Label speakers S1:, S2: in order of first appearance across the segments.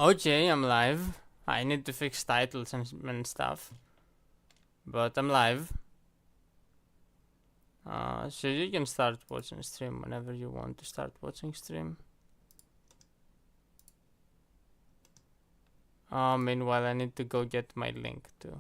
S1: Okay, I'm live. I need to fix titles and stuff. But I'm live. So you can start watching stream whenever you want to start watching stream. Meanwhile, I need to go get my link too.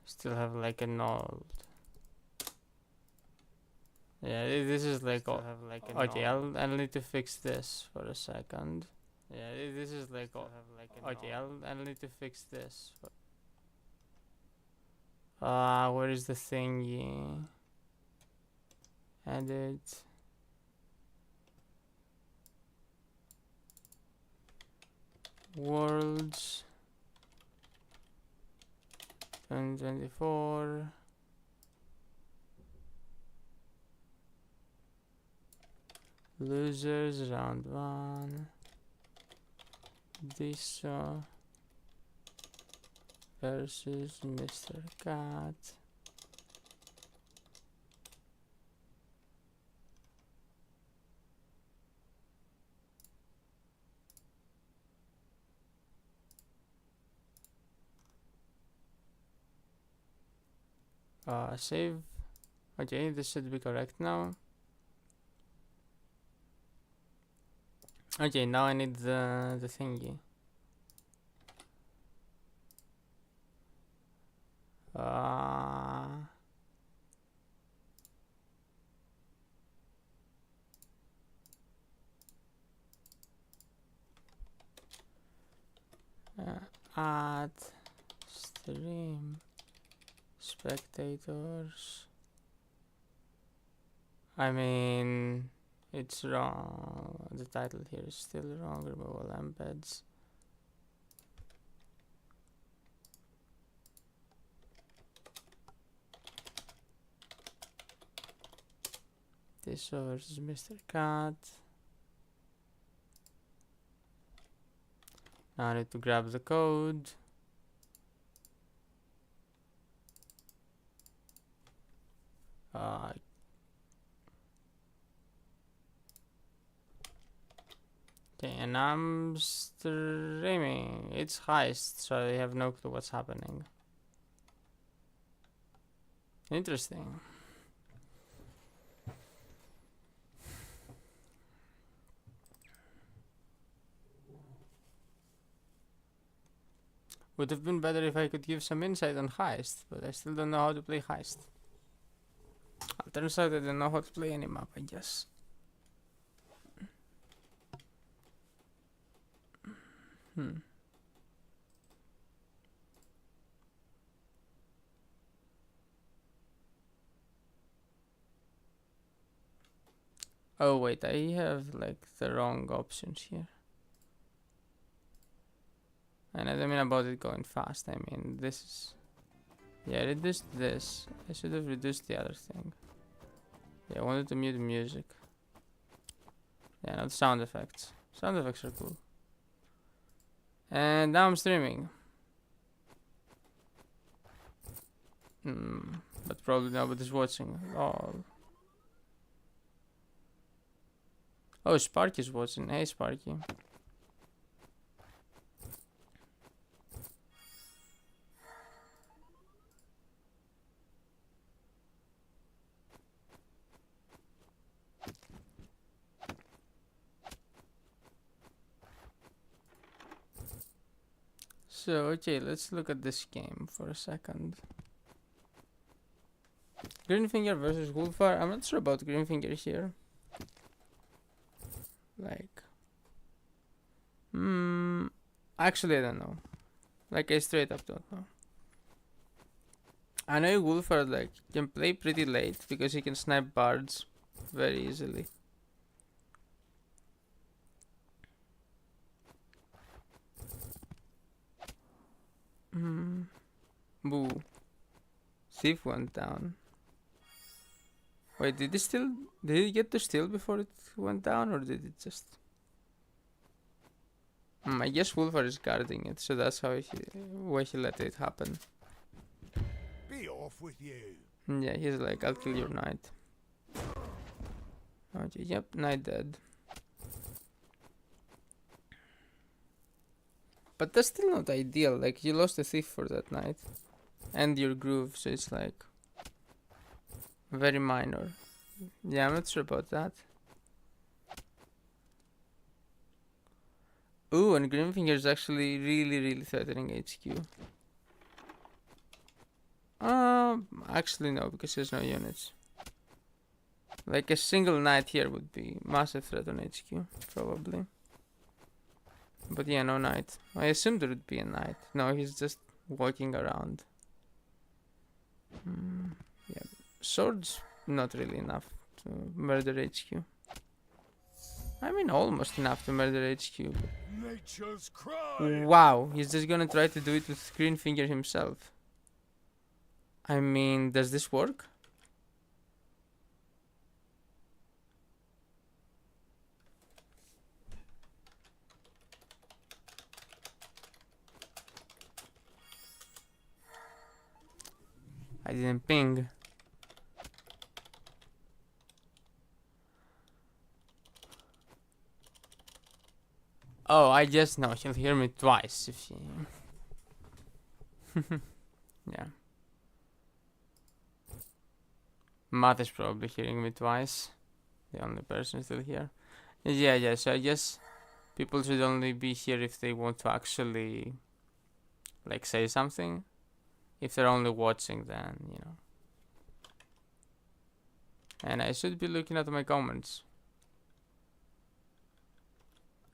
S1: Still have like an old. Yeah, this is like all. Okay, I'll need to fix this for a second. Yeah, this is like all. Okay, I'll need to fix this. Where is the thingy? Edit. Worlds 2024. Losers round 1. Diso versus Mrcat. Save. Okay, this should be correct now. Okay, now I need the thingy. Add stream spectators. I mean, it's wrong. The title here is still wrong. Remove all embeds. Diso versus Mrcat. Now I need to grab the code. Okay, and I'm streaming. It's heist, so I have no clue what's happening. Interesting. Would have been better if I could give some insight on heist, but I still don't know how to play heist. Turns out I don't know how to play any map, I guess. Oh wait, I have like the wrong options here. And I don't mean about it going fast, I mean this is... Yeah, I reduced this. I should have reduced the other thing. Yeah, I wanted to mute music. Yeah, not sound effects. Sound effects are cool. And now I'm streaming. But probably nobody's watching at all. Oh, Sparky's watching. Hey, Sparky. So, okay, let's look at this game for a second. Greenfinger versus Wolfar. I'm not sure about Greenfinger here. Like... Actually, I don't know. Like, I straight up don't know. I know Wolfar, like, can play pretty late because he can snipe bards very easily. Boo. Thief went down. Wait, did he still? Did he get to steal before it went down, or did it just? I guess Wolfar is guarding it, so that's why he let it happen.
S2: Be off with you.
S1: Yeah, he's like, I'll kill your knight. Okay, yep, knight dead. But that's still not ideal. Like, you lost a thief for that knight, and your groove, so it's like very minor. Yeah, I'm not sure about that. Ooh, and Grimfinger is actually really threatening HQ. Actually no, because there's no units. Like a single knight here would be massive threat on HQ, probably. But yeah, no knight. I assumed there would be a knight. No, he's just walking around. Yeah, swords not really enough to murder HQ. I mean, almost enough to murder HQ.
S2: Nature's cry.
S1: Wow, he's just gonna try to do it with Greenfinger himself. I mean, does this work? I didn't ping. Oh, I just know he'll hear me twice if he... Yeah. Matt is probably hearing me twice. The only person still here. Yeah, so I guess people should only be here if they want to actually, like, say something. If they're only watching, then, you know. And I should be looking at my comments.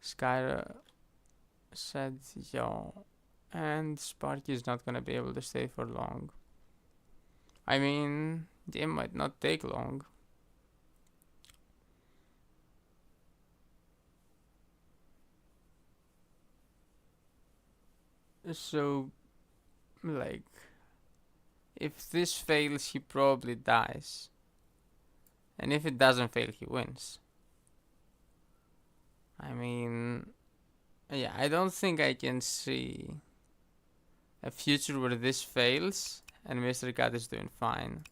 S1: Skyra said yo, and Sparky is not gonna be able to stay for long. I mean, game might not take long. So, like, if this fails, he probably dies. And if it doesn't fail, he wins. I mean, yeah, I don't think I can see a future where this fails and Mrcat is doing fine.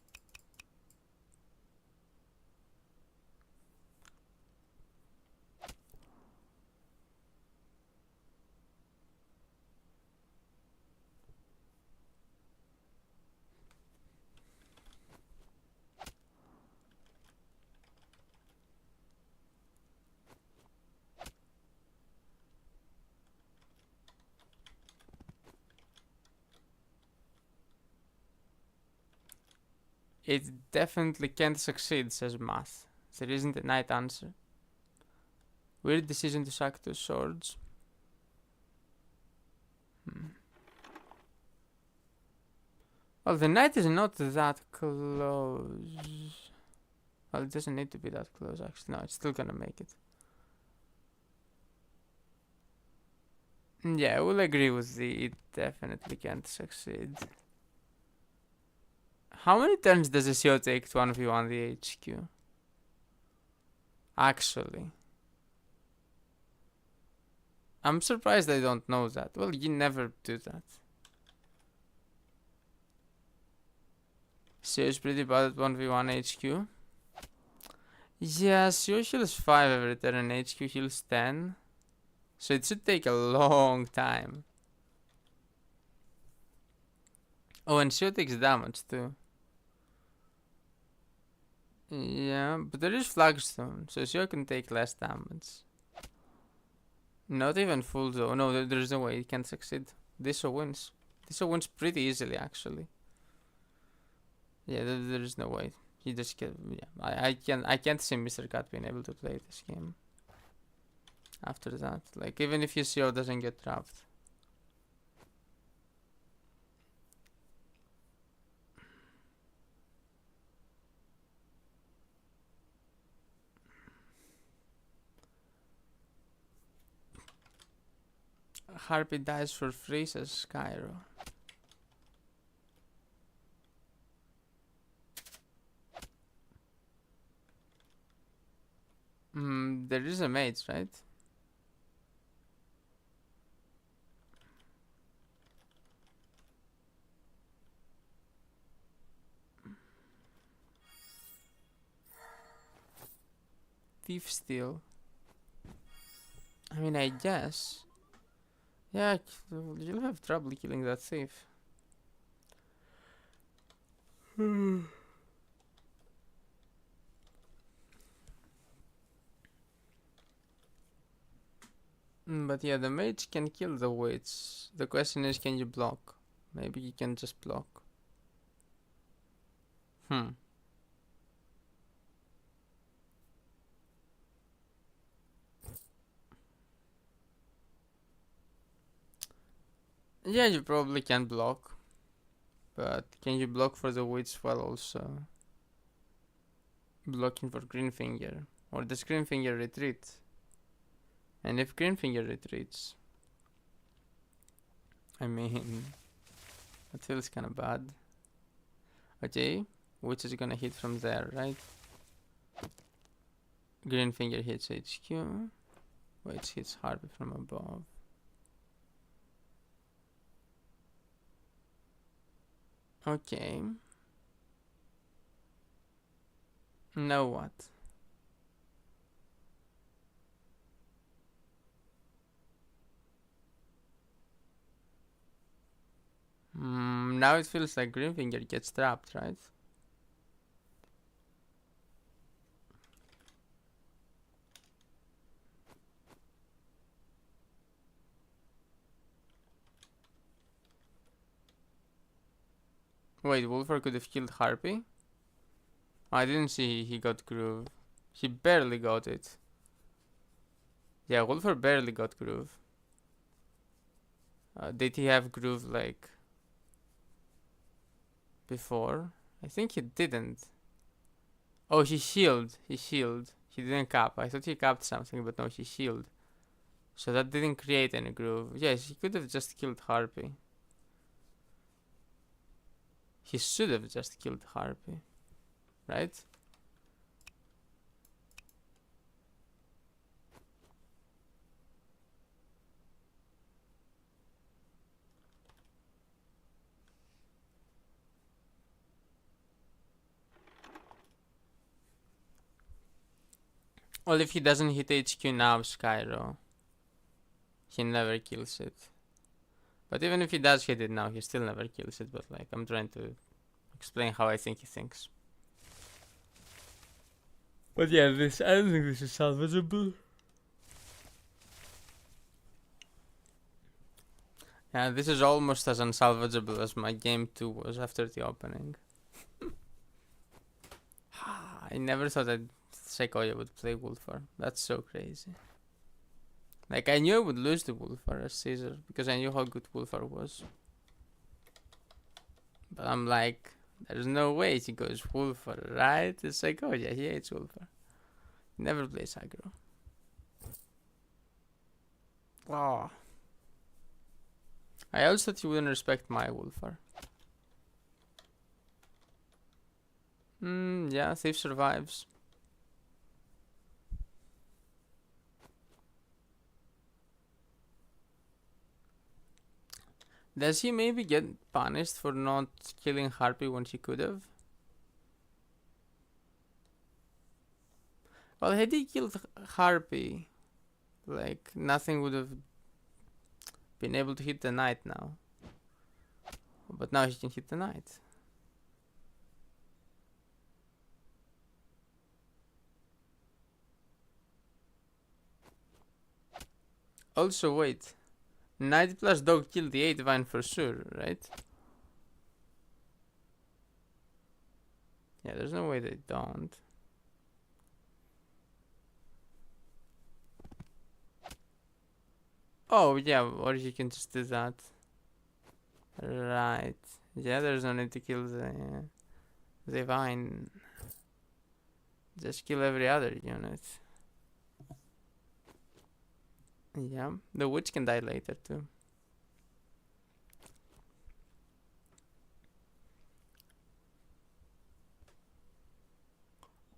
S1: It definitely can't succeed, says Math. There isn't a right answer. Weird decision to sack 2 swords. Well, the knight is not that close. Well, it doesn't need to be that close, actually. No, it's still gonna make it. Yeah, I will agree with the it definitely can't succeed. How many turns does a CO take to 1v1 the HQ? Actually. I'm surprised I don't know that. Well, you never do that. CO is pretty bad at 1v1 HQ. Yeah, CO heals 5 every turn and HQ heals 10. So it should take a long time. Oh, and CO takes damage too. Yeah, but there is Flagstone, so CO can take less damage. Not even full though. No, there's no way he can succeed. Diso wins. Diso wins pretty easily, actually. Yeah, there's no way. He just can. Yeah, I can't see Mrcat being able to play this game. After that, like even if his CO doesn't get trapped. Harpy dies for free, says Skyro. There is a mage, right? Thief steal. I mean, I guess. Yeah, you'll have trouble killing that thief. But yeah, the mage can kill the witch. The question is, can you block? Maybe you can just block. Yeah, you probably can block. But can you block for the witch while also blocking for Greenfinger? Or does Greenfinger retreat? And if Greenfinger retreats, I mean, that feels kind of bad. Okay, which is gonna hit from there, right? Greenfinger hits HQ, which hits Harpy from above. Okay. Now what? Now it feels like Greenfinger gets trapped, right? Wait, Wolfer could have killed Harpy? I didn't see he got Groove. He barely got it. Yeah, Wolfer barely got Groove. Did he have Groove like before? I think he didn't. Oh, he healed. He healed. He didn't cap. I thought he capped something, but no, he healed. So that didn't create any groove. Yes, he could have just killed Harpy. He should have just killed Harpy. Right? Well, if he doesn't hit HQ now, Skyro, he never kills it. But even if he does hit it now, he still never kills it. But like, I'm trying to explain how I think he thinks. But yeah, I don't think this is salvageable. Yeah, this is almost as unsalvageable as my game 2 was after the opening. I never thought that Sequoia would play Wolfer. That's so crazy. Like, I knew I would lose to Wolfer as Caesar because I knew how good Wolfer was. But I'm like, there's no way he goes Wolfer, right? It's like, oh yeah, he hates Wolfer. He never plays aggro. Oh. I also thought he wouldn't respect my Wolfer. Yeah, Thief survives. Does he maybe get punished for not killing Harpy when he could have? Well, had he killed Harpy, like, nothing would have been able to hit the knight now. But now he can hit the knight. Also, wait. Knight plus dog kill the 8 vine for sure, right? Yeah, there's no way they don't. Oh, yeah, or you can just do that. Right. Yeah, there's no need to kill the vine. Just kill every other unit. Yeah, the witch can die later too.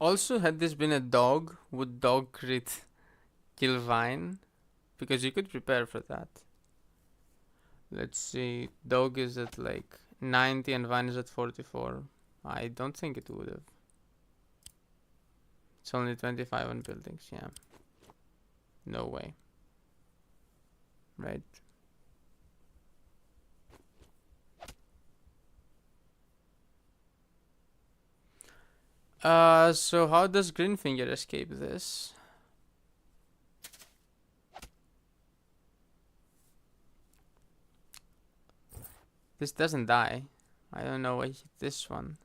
S1: Also, had this been a dog, would dog crit kill Vine? Because you could prepare for that. Let's see. Dog is at like 90 and Vine is at 44. I don't think it would have. It's only 25 on buildings, yeah. No way. Right. So how does Greenfinger escape this? This doesn't die. I don't know why he hit this one.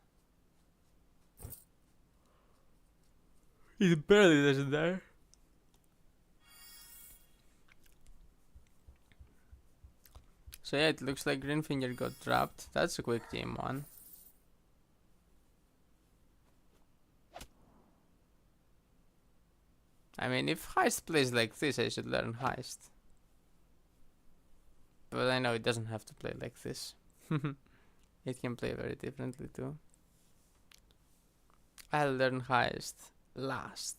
S1: It barely doesn't die. So yeah, it looks like Greenfinger got dropped. That's a quick game one. I mean, if Heist plays like this, I should learn Heist. But I know it doesn't have to play like this. It can play very differently too. I'll learn Heist last.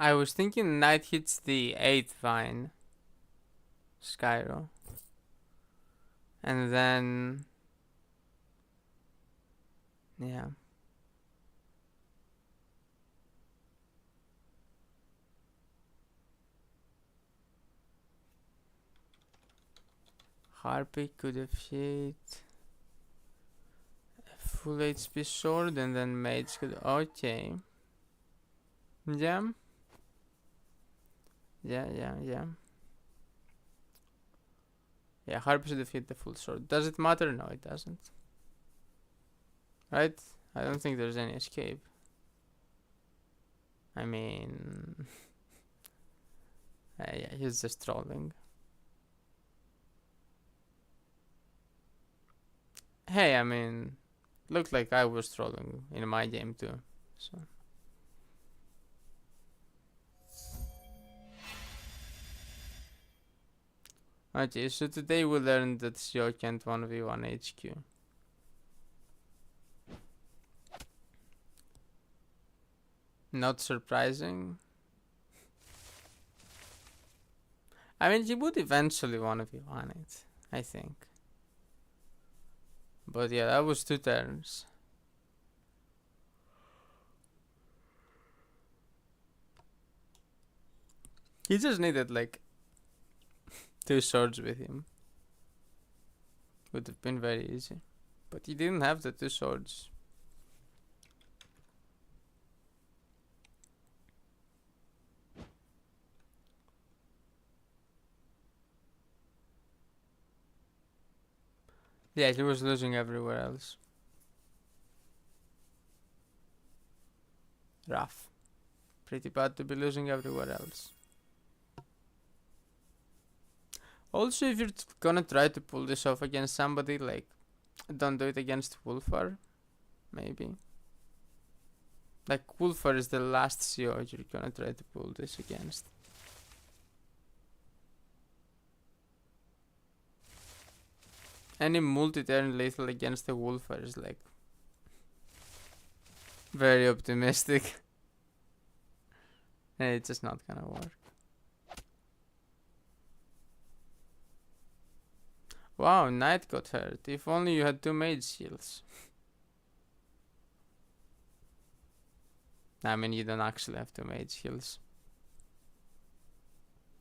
S1: I was thinking knight hits the 8th vine. Skyro. And then... yeah. Harpy could have hit... a full HP sword and then mage could... okay. Yeah. Yeah. Yeah, Harpy should have hit the full sword. Does it matter? No, it doesn't. Right? I don't think there's any escape. I mean... yeah, he's just trolling. Hey, I mean... looked like I was trolling in my game too, so... okay, so today we learned that Sio can't 1v1 HQ. Not surprising. I mean, he would eventually 1v1 it, I think. But yeah, that was 2 turns. He just needed like 2 swords with him. Would have been very easy. But he didn't have the 2 swords. Yeah, he was losing everywhere else. Rough. Pretty bad to be losing everywhere else. Also, if you're gonna try to pull this off against somebody, like, don't do it against Wolfar, maybe. Like, Wolfar is the last CO you're gonna try to pull this against. Any multi-turn lethal against the Wolfar is, like, very optimistic. And it's just not gonna work. Wow, Knight got hurt. If only you had 2 mage heals. I mean, you don't actually have 2 mage heals.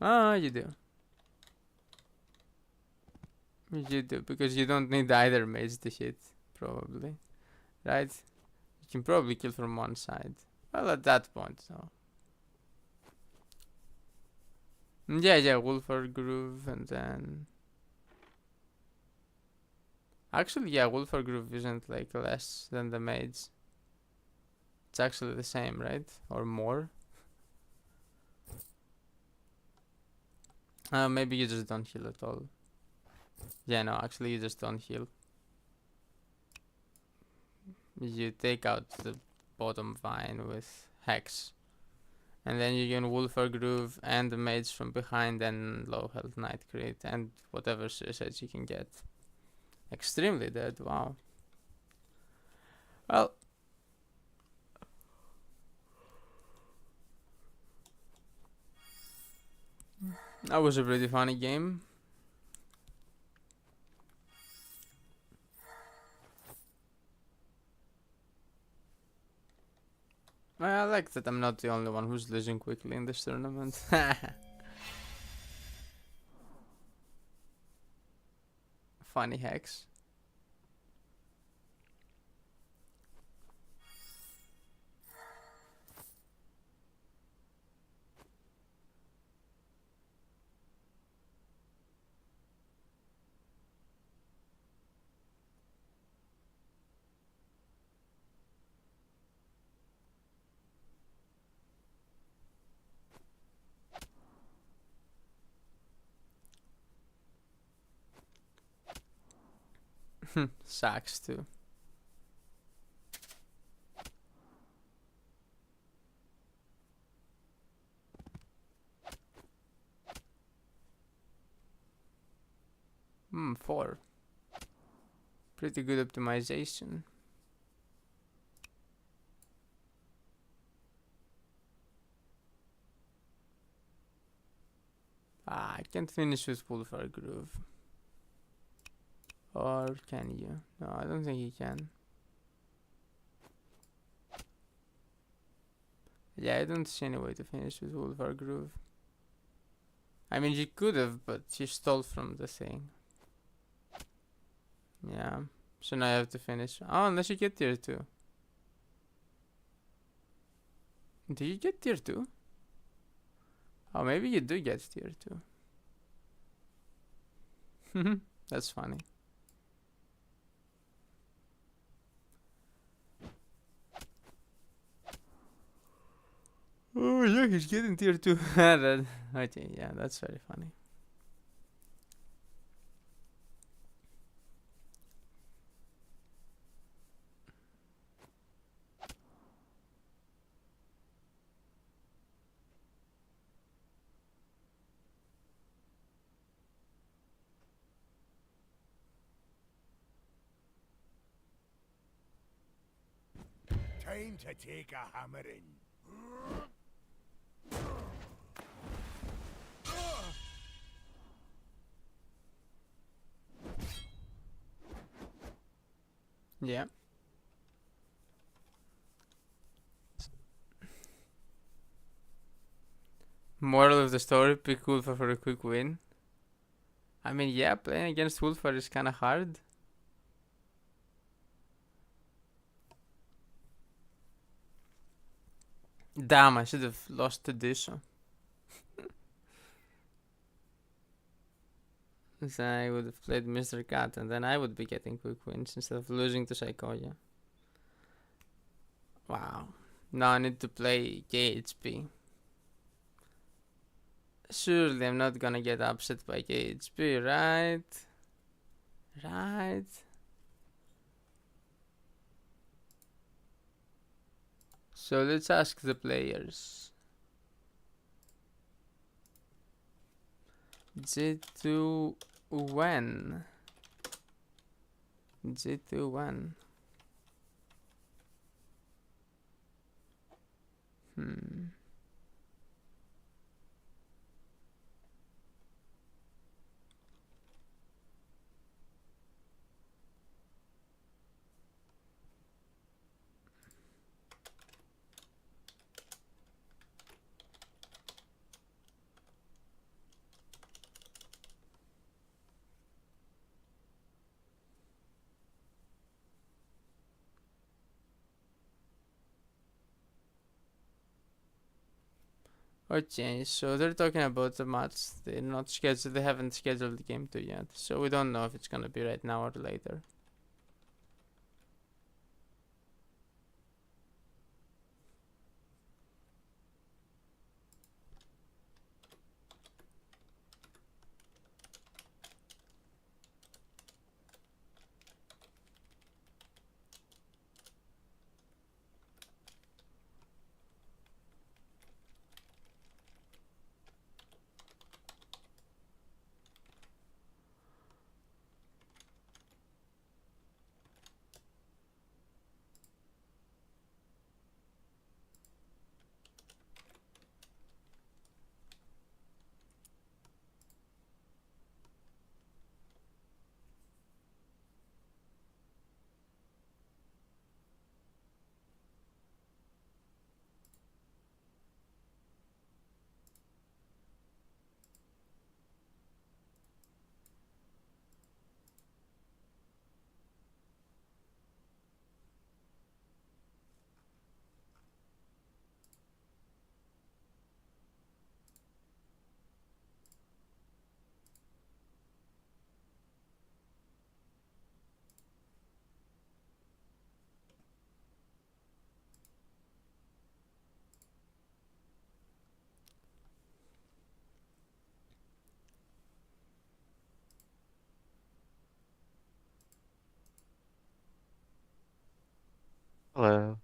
S1: Ah, you do. You do, because you don't need either mage to hit, probably. Right? You can probably kill from one side. Well, at that point, though. Yeah, Wolfar Groove, and then... actually, yeah, Wolfar Groove isn't, like, less than the mage. It's actually the same, right? Or more? Maybe you just don't heal at all. Yeah, no, actually you just don't heal. You take out the bottom vine with Hex. And then you can Wolfer Groove and the Mage from behind and low health Night Crit and whatever suicides you can get. Extremely dead, wow. Well, that was a pretty funny game. I like that I'm not the only one who's losing quickly in this tournament. Funny Hex. Sucks too. Hmm, 4. Pretty good optimization. I can't finish with Wolfer Groove. Or can you? No, I don't think you can. Yeah, I don't see any way to finish with Wolfer Groove. I mean, you could have, but you stole from the thing. Yeah. So now you have to finish. Oh, unless you get tier 2. Do you get tier 2? Oh, maybe you do get tier 2. That's funny. Oh, yeah, he's getting tier 2. Okay, yeah, that's very funny.
S2: Time to take a hammering.
S1: Yeah. Moral of the story, pick Wolfer for a quick win. I mean, yeah, playing against Wolfer is kinda hard. Damn, I should have lost to Diso. Then I would have played Mrcat and then I would be getting quick wins instead of losing to Psychoya. Wow. Now I need to play KHP. Surely I'm not gonna get upset by KHP, right? Right? So let's ask the players. G2 when? G2 when? Okay, so they're talking about the match. They're not scheduled. They haven't scheduled the game 2 yet, so we don't know if it's gonna be right now or later.
S3: Hello.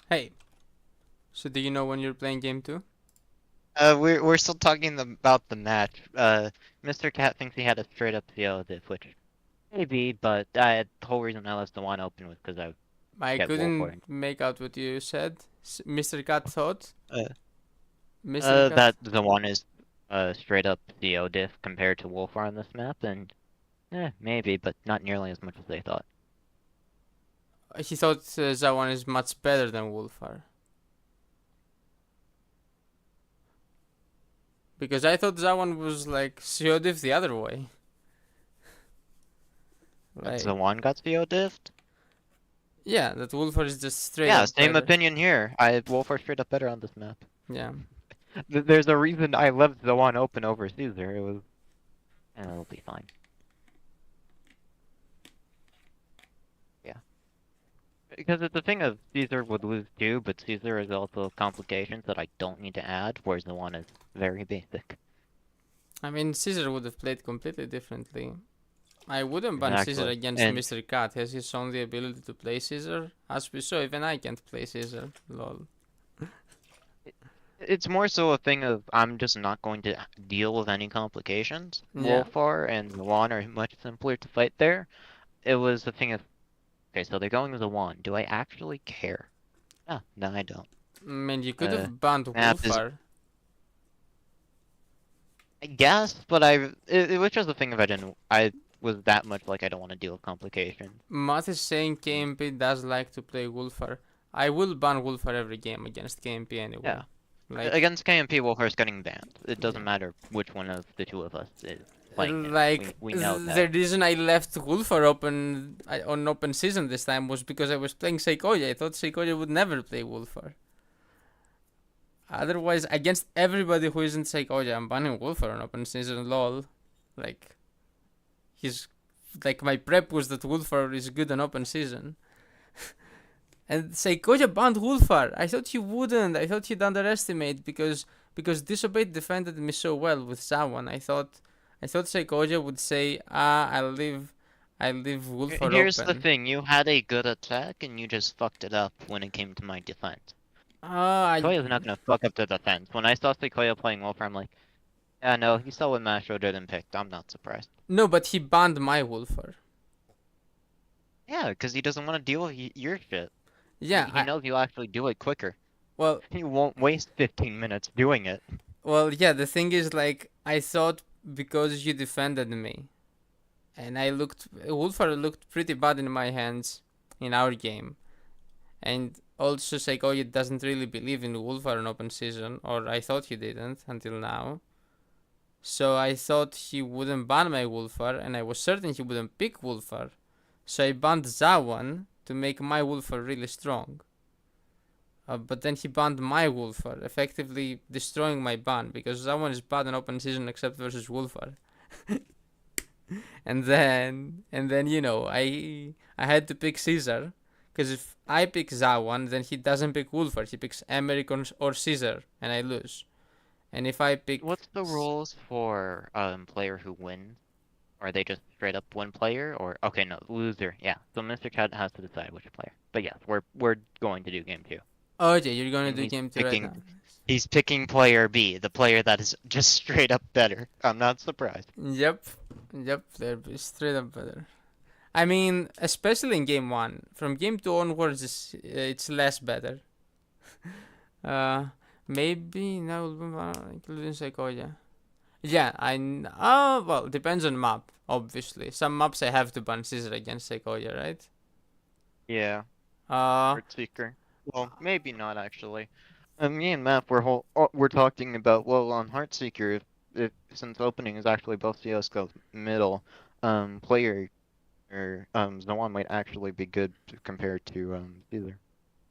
S1: Hey, so do you know when you're playing game 2?
S3: We're still talking about the match. Mr. Cat thinks he had a straight up CO diff, which maybe, but the whole reason I left the one open was because I
S1: I
S3: get Wolf for
S1: couldn't
S3: it.
S1: make out what you said. Mr. Cat thought?
S3: Uh,
S1: Mr. Cat?
S3: that the one is straight up CO diff compared to Wolfar on this map, and maybe, but not nearly as much as they thought.
S1: He thought that one is much better than Wolfar. Because I thought that one was like Seodiff the other way.
S3: That's
S1: Like,
S3: the one got CO diffed?
S1: yeah, that Wolfar is just straight
S3: Yeah,
S1: up
S3: same
S1: better.
S3: opinion here. Wolfar straight up better on this map.
S1: Yeah.
S3: There's a reason I left the one open over Caesar. It was, it'll be fine. Because it's a thing of Caesar would lose too, but Caesar is also complications that I don't need to add, whereas the one is very basic.
S1: I mean, Caesar would have played completely differently. I wouldn't ban Caesar
S3: Exactly.
S1: against
S3: And
S1: Mr. Cat. Has his own the ability to play Caesar? As we saw, even I can't play Caesar. Lol.
S3: it's more so a thing of I'm just not going to deal with any complications.
S1: Yeah.
S3: Wolfar and Luan are much simpler to fight there. It was a thing of, okay, so they're going with a one. Do I actually care? No, I don't.
S1: I mean, you could
S3: Uh,
S1: have banned
S3: map is,
S1: Wolfar.
S3: I guess, but it was just a thing of I was that much like I don't want to deal with complications.
S1: Matt is saying KMP does like to play Wolfar. I will ban Wolfar every game against KMP anyway.
S3: Yeah.
S1: Like,
S3: Against KMP, Wolfar's getting banned. It doesn't
S1: yeah.
S3: matter which one of the two of us is playing him.
S1: Like,
S3: We know
S1: the
S3: that.
S1: reason I left Wolfar open on open season this time was because I was playing Seikoya. I thought Seikoya would never play Wolfar. Otherwise, against everybody who isn't Seikoya, I'm banning Wolfar on open season. Lol. Like, he's like my prep was that Wolfar is good on open season. And Seikoya banned Wolfar. I thought he wouldn't. I thought he'd underestimate because Disobeyed defended me so well with Zawan. I thought Seikoya would say, I'll leave Wolfar
S3: Here's the
S1: open.
S3: thing, you had a good attack and you just fucked it up when it came to my defense. Sequoia's not gonna fuck up the defense. When I saw Sequoia playing Wolfar, I'm like, yeah, no, he saw what Mastro didn't pick. I'm not surprised.
S1: No, but he banned my Wolfar.
S3: Yeah, because he doesn't want to deal with your shit.
S1: Yeah,
S3: He knows you'll actually do it quicker.
S1: well,
S3: He won't waste 15 minutes doing it.
S1: well, yeah. The thing is, like, I thought because you defended me, and Wolfar looked pretty bad in my hands in our game, and also Seikoya doesn't really believe in Wolfar on open season, or I thought he didn't until now. So I thought he wouldn't ban my Wolfar, and I was certain he wouldn't pick Wolfar. So I banned Zawan to make my Wolfar really strong. But then he banned my Wolfar, effectively destroying my ban because Zawan is bad in open season except versus Wolfar. and then you know I had to pick Caesar because if I pick Zawan, then he doesn't pick Wolfar. He picks Emmerich or Caesar, and I lose. And if I pick,
S3: What's the rules for player who wins? Are they just straight up one player, or okay, no, loser? Yeah. So Mr. Cat has to decide which player. But yes, we're going to do game 2.
S1: oh yeah, you're gonna
S3: And
S1: do game 2 right now.
S3: He's picking player B, the player that is just straight up better. I'm not surprised.
S1: Yep, they're straight up better. I mean, especially in game 1. From game 2 onwards, it's less better. Maybe now including Seikoya. Yeah, well, depends on map, obviously. Some maps I have to ban Caesar against Seikoya, right?
S3: Yeah,
S1: Uh,
S3: Heartseeker. Well, maybe not actually. Me and Matt, we're talking about, well, on Heartseeker, if since opening is actually both CS:GO's middle, player or Zawan might actually be good compared to Caesar.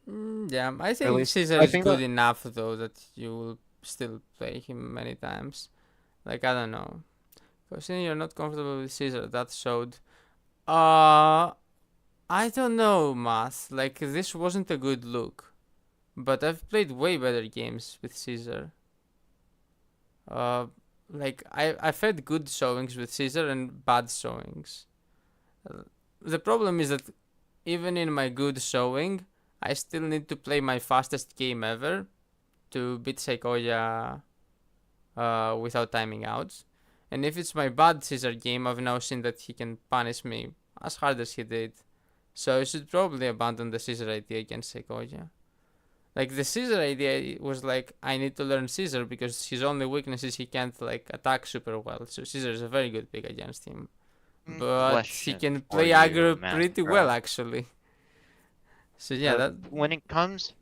S1: yeah, I
S3: At
S1: think
S3: least
S1: Caesar
S3: I
S1: is
S3: think
S1: good
S3: that
S1: enough though that you will still play him many times. Like, I don't know. Considering you're not comfortable with Caesar, that showed. I don't know, Math. Like, this wasn't a good look. But I've played way better games with Caesar. Like, I've had good showings with Caesar and bad showings. The problem is that even in my good showing, I still need to play my fastest game ever to beat Sequoia without timing outs. And if it's my bad Caesar game, I've now seen that he can punish me as hard as he did. So I should probably abandon the Caesar idea against Sequoia. Like the Caesar idea was like I need to learn Caesar because his only weakness is he can't like attack super well. So Caesar is a very good pick against him. But he
S3: Question
S1: can
S3: for
S1: play
S3: you,
S1: aggro
S3: Matt
S1: pretty
S3: Bro.
S1: well actually. So yeah, that
S3: When it comes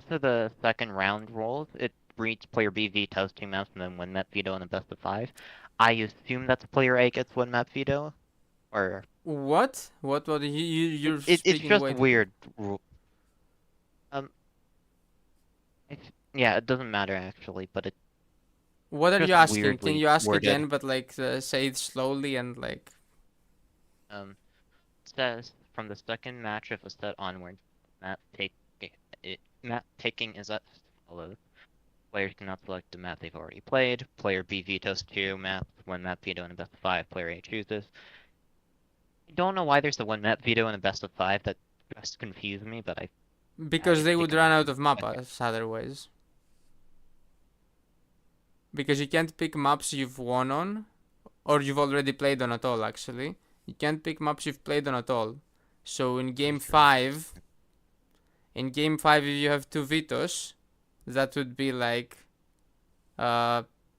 S3: to the second round rolls, it reads player B vetoes 2 maps and then 1 map veto in a best of 5. I assume that's player A gets 1 map veto, or
S1: what you're
S3: it's
S1: speaking
S3: just
S1: way too
S3: weird. Um, yeah, it doesn't matter actually, but it's
S1: What are you
S3: just
S1: asking? Can
S3: weirdly
S1: you ask
S3: worded.
S1: again, but like say it slowly and like?
S3: It says from the second match of a set onward, map take map taking is as follows. Players cannot select a map they've already played. Player B vetoes 2 maps, 1 map veto in a best of 5. Player A chooses. I don't know why there's the 1 map veto in a best of 5. That just confused me, but I
S1: Because
S3: just
S1: they
S3: take
S1: would
S3: a
S1: run
S3: moment.
S1: out of maps otherwise. Because you can't pick maps you've won on, or you've already played on at all. Actually, you can't pick maps you've played on at all. So in game five, if you have 2 vetoes, that would be like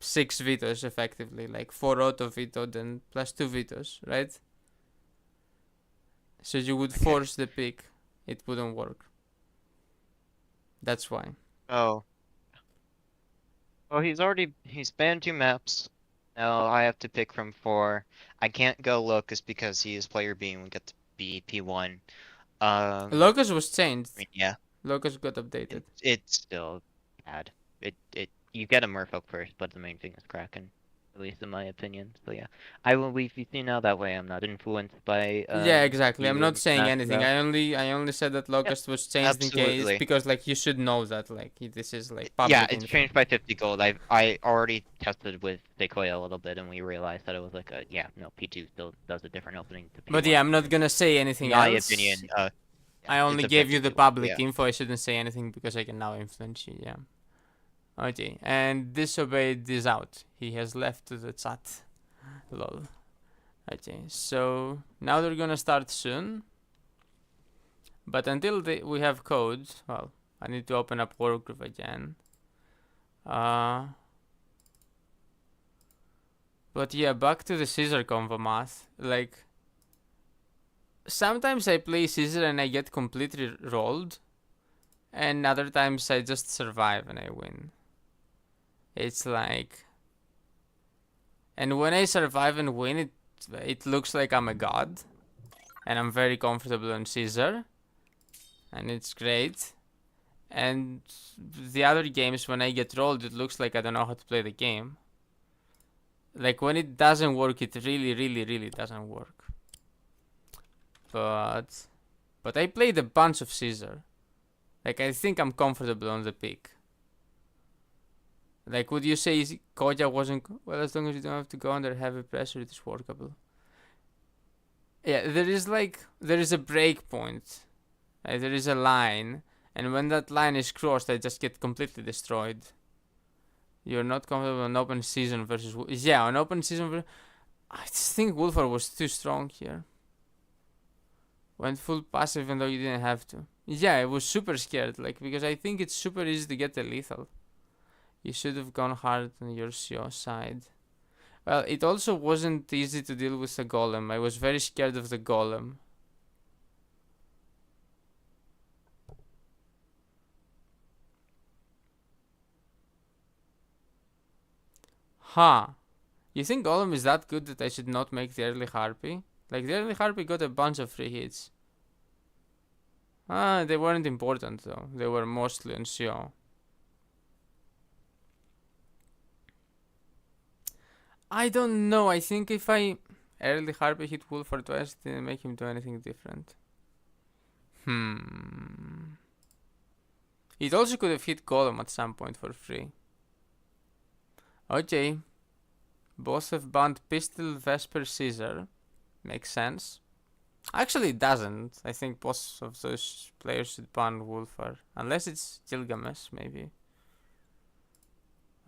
S1: 6 vetoes effectively, like 4 auto vetoed and plus 2 vetoes, right? So you would
S3: Okay.
S1: force the pick. It wouldn't work. That's why.
S3: Oh. Well, he's banned 2 maps. Now I have to pick from 4. I can't go Locust because he is player B and we get to be P1.
S1: Locus was changed.
S3: I mean, yeah.
S1: Locus got updated.
S3: It's still bad. You get a merfolk first, but the main thing is Kraken. At least in my opinion. So yeah. I will leave you see now, that way I'm not influenced by
S1: Yeah, exactly. I'm
S3: you
S1: not
S3: and
S1: saying
S3: Matt
S1: anything.
S3: Bro.
S1: I only said that
S3: Yep,
S1: Locust was changed in case
S3: absolutely.
S1: because like you should know that like this is like
S3: Yeah,
S1: public
S3: it's
S1: info.
S3: changed by 50 gold. I already tested with Sequoia a little bit and we realized that it was like a P2 still does a different opening to P1.
S1: But yeah, I'm not gonna say
S3: In
S1: anything
S3: my
S1: else.
S3: opinion,
S1: I
S3: it's
S1: only
S3: a
S1: gave you
S3: 50
S1: the
S3: gold.
S1: public
S3: Yeah.
S1: info. I shouldn't say anything because I can now influence you. Yeah. Okay, and Disobeyed is out. He has left the chat. Lol. Okay, so now they're gonna start soon. But until we have codes, well, I need to open up workgroup again. But yeah, back to the Caesar combo math. Like, sometimes I play Caesar and I get completely rolled, and other times I just survive and I win. It's like, and when I survive and win, it looks like I'm a god, and I'm very comfortable on Caesar, and it's great. And the other games, when I get rolled, it looks like I don't know how to play the game. Like when it doesn't work, it really, really, really doesn't work. But I played a bunch of Caesar. Like I think I'm comfortable on the pick. Like would you say Koja wasn't well? As long as you don't have to go under heavy pressure, it is workable. Yeah, there is a break point. There is a line, and when that line is crossed, I just get completely destroyed. You're not comfortable on open season versus on open season. I just think Wolfar was too strong here. Went full passive even though you didn't have to. Yeah, I was super scared, like because I think it's super easy to get the lethal. You should have gone hard on your CO side. Well, it also wasn't easy to deal with the golem. I was very scared of the golem. Huh. You think golem is that good that I should not make the early harpy? Like the early harpy got a bunch of free hits. They weren't important though. They were mostly on CO. I don't know. I think if I early harpy hit Wolf for twice, it didn't make him do anything different. It also could have hit Golem at some point for free. Okay. Both have banned Pistol, Vesper, Caesar. Makes sense. Actually, it doesn't. I think most of those players should ban Wolfer. Unless it's Gilgamesh, maybe.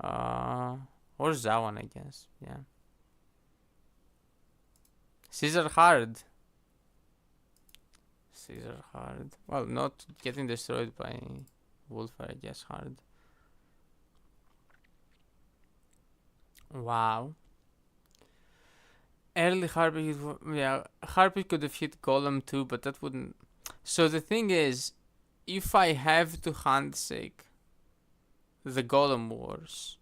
S1: Or Zawan, I guess. Yeah. Caesar hard. Caesar hard. Well, not getting destroyed by Wolfer, I guess hard. Wow. Early Harpy, yeah, Harpy could have hit Golem too, but that wouldn't. So the thing is, if I have to handshake the Golem wars,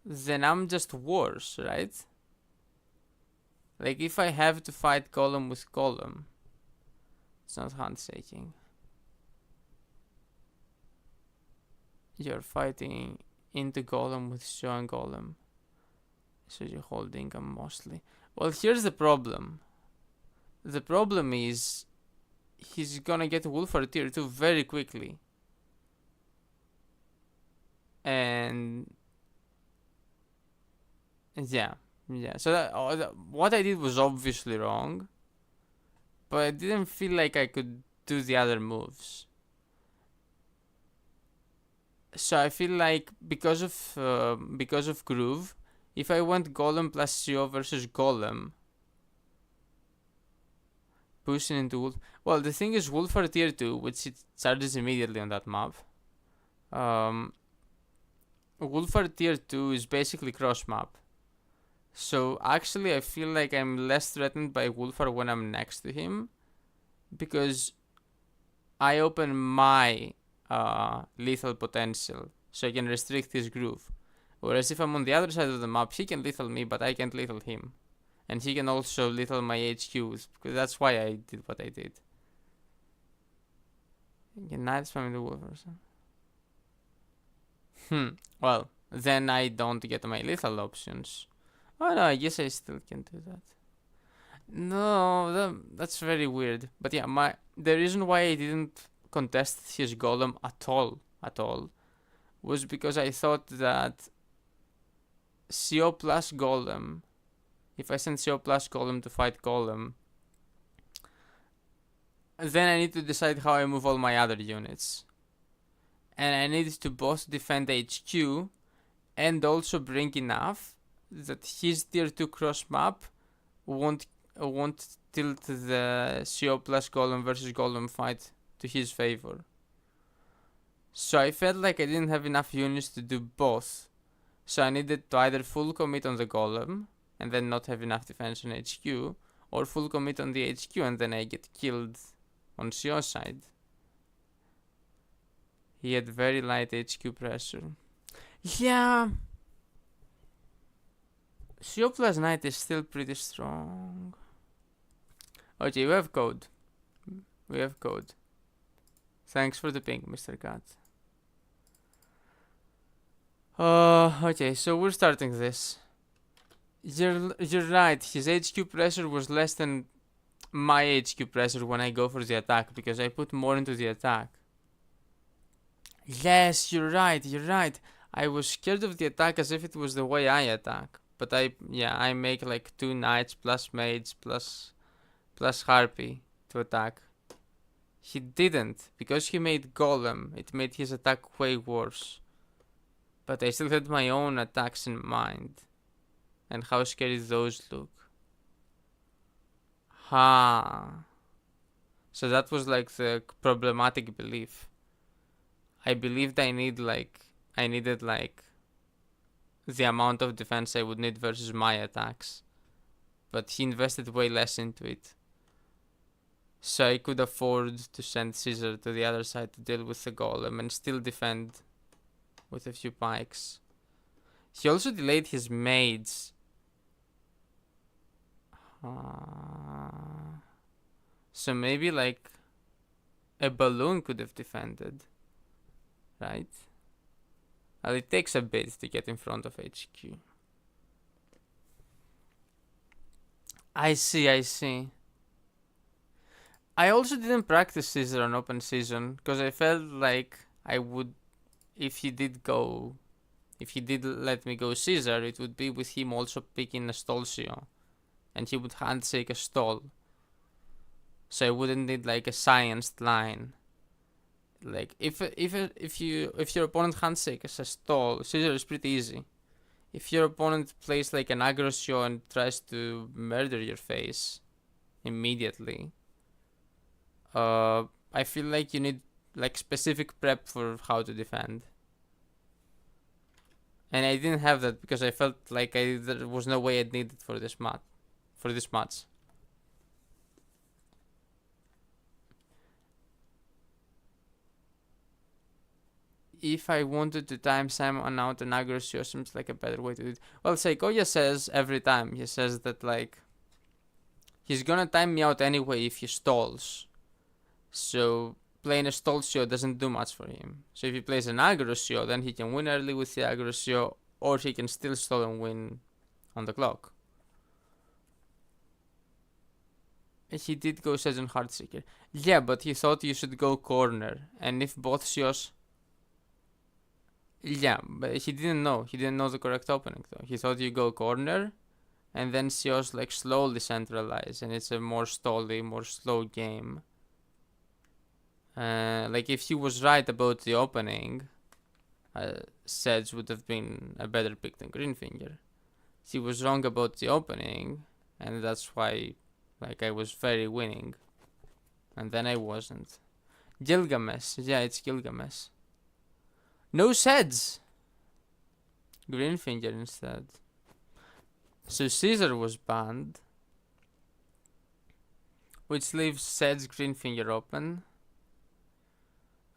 S1: then I'm just worse, right? Like if I have to fight Golem with Golem, it's not handshaking. You're fighting into Golem with showing Golem, so you're holding him mostly. Well, here's the problem. The problem is he's gonna get Wolfer tier 2 very quickly. And yeah. So what I did was obviously wrong, but I didn't feel like I could do the other moves. So I feel like because of Groove, if I went Golem plus CO versus Golem, pushing into Wolf. Well, the thing is, Wolfer tier 2, which it charges immediately on that map. Wolfer tier 2 is basically cross map. So actually, I feel like I'm less threatened by Wolfer when I'm next to him, because I open my lethal potential, so I can restrict his groove. Whereas if I'm on the other side of the map, he can lethal me, but I can't lethal him. And he can also lethal my HQs, because that's why I did what I did. You can night spam the wolf or something. Well, then I don't get my lethal options. Oh no, I guess I still can do that. No, that's very weird. But yeah, the reason why I didn't contest his golem at all, was because I thought that CO plus golem, if I send CO plus golem to fight golem, then I need to decide how I move all my other units. And I need to both defend HQ and also bring enough that his tier 2 cross map won't tilt the CO plus golem versus golem fight to his favor. So I felt like I didn't have enough units to do both. So I needed to either full commit on the golem and then not have enough defense on HQ, or full commit on the HQ and then I get killed on CO side. He had very light HQ pressure. Yeah. CO plus Knight is still pretty strong. Okay, we have code. Thanks for the ping, Mr. Cat. Okay, so we're starting this. You're right, his HQ pressure was less than my HQ pressure when I go for the attack, because I put more into the attack. Yes, you're right. I was scared of the attack as if it was the way I attack. But I make like 2 knights plus mage plus harpy to attack. He didn't, because he made golem. It made his attack way worse. But I still had my own attacks in mind, and how scary those look. Ha. So that was like the problematic belief. I believed I needed like the amount of defense I would need versus my attacks, but he invested way less into it. So I could afford to send Caesar to the other side to deal with the golem and still defend with a few pikes. He also delayed his mage. So maybe like a balloon could have defended, right? Well, it takes a bit to get in front of HQ. I see. I also didn't practice Caesar on open season, because I felt like I would, if he did let me go Caesar, it would be with him also picking a stall CO, and he would handshake a stall. so I wouldn't need like a scienced line. Like if your opponent handshake as a stall, scissor is pretty easy. If your opponent plays like an aggro show and tries to murder your face immediately, I feel like you need like specific prep for how to defend. And I didn't have that because I felt like there was no way I'd need it for this match. If I wanted to time Simon out, an aggro show seems like a better way to do it. Well, Seikoya says every time, he says that like he's gonna time me out anyway if he stalls. So playing a stall show doesn't do much for him. So if he plays an aggro show, then he can win early with the aggro show, or he can still stall and win on the clock. He did go Sedge on Heartseeker. Yeah, but he thought you should go corner, and if both shows. Yeah, but he didn't know. He didn't know the correct opening though. He thought you go corner, and then Sios like slowly centralize, and it's a more stally, more slow game. Like if he was right about the opening, Sedge would have been a better pick than Greenfinger. He was wrong about the opening, and that's why, like, I was very winning, and then I wasn't. Gilgamesh, yeah, it's Gilgamesh. No Sedge. Greenfinger instead. So Caesar was banned, which leaves Sedge, Greenfinger open,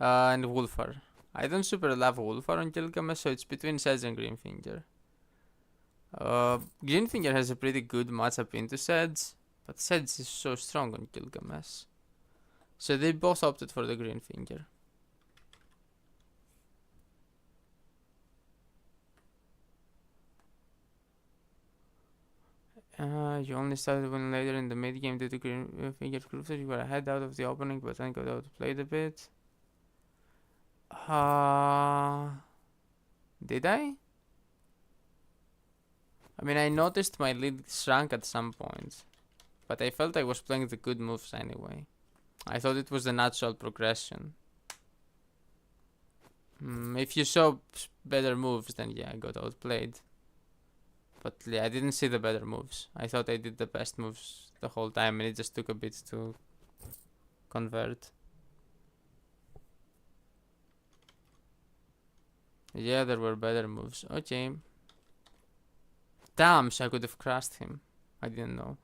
S1: and Wolfar. I don't super love Wolfar on Gilgamesh, so it's between Sedge and Greenfinger. Greenfinger has a pretty good matchup into Sedge, but Sedge is so strong on Gilgamesh. So they both opted for the Greenfinger. You only started winning later in the mid game due to Greenfinger proof that you were ahead out of the opening, but then got outplayed a bit. Did I? I mean, I noticed my lead shrank at some point, but I felt I was playing the good moves anyway. I thought it was the natural progression. If you saw better moves, then yeah, I got outplayed. But yeah, I didn't see the better moves. I thought I did the best moves the whole time, and it just took a bit to convert. Yeah, there were better moves. Okay. Damn, so I could have crushed him. I didn't know.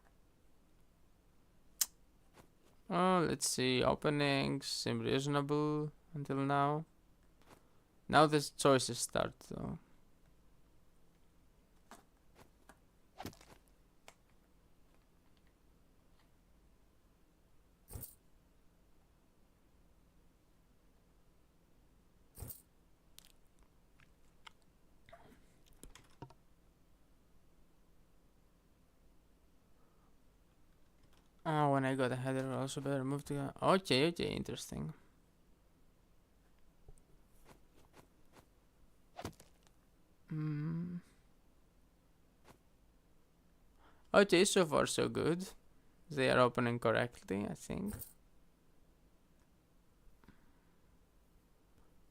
S1: Oh, let's see. Openings seem reasonable until now. Now the choices start though. Oh, when I got a header, also better move to. Okay, interesting. Okay, so far so good. They are opening correctly, I think.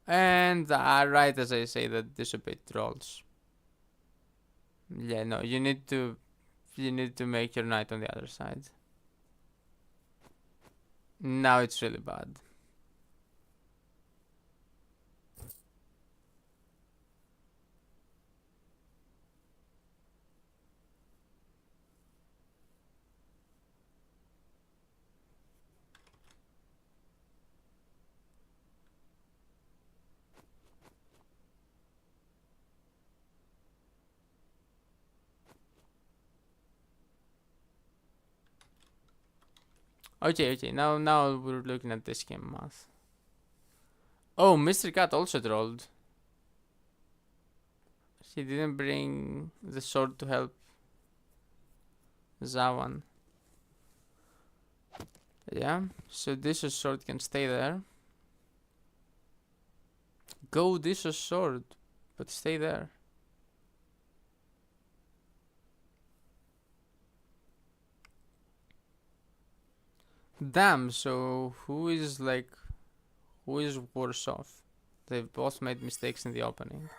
S1: And right as I say that Disobeyed trolls. Yeah, no, you need to make your knight on the other side. Now it's really bad. Okay, now we're looking at this game math. Oh, Mrcat also trolled. He didn't bring the sword to help Zawan. Yeah, so this sword can stay there. Go this sword, but stay there. Damn, so who is worse off? They've both made mistakes in the opening.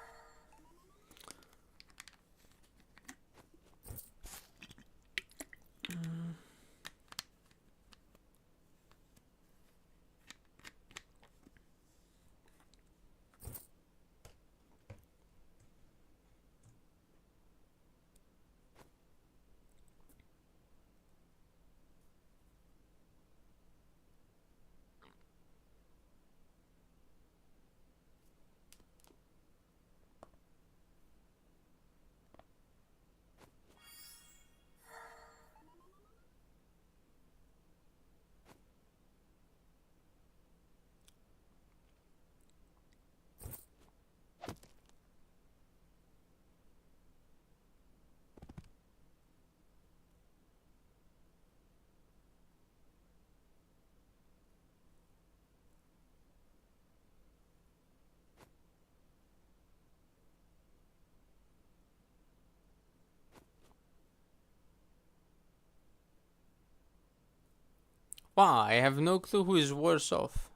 S1: Wow, I have no clue who is worse off.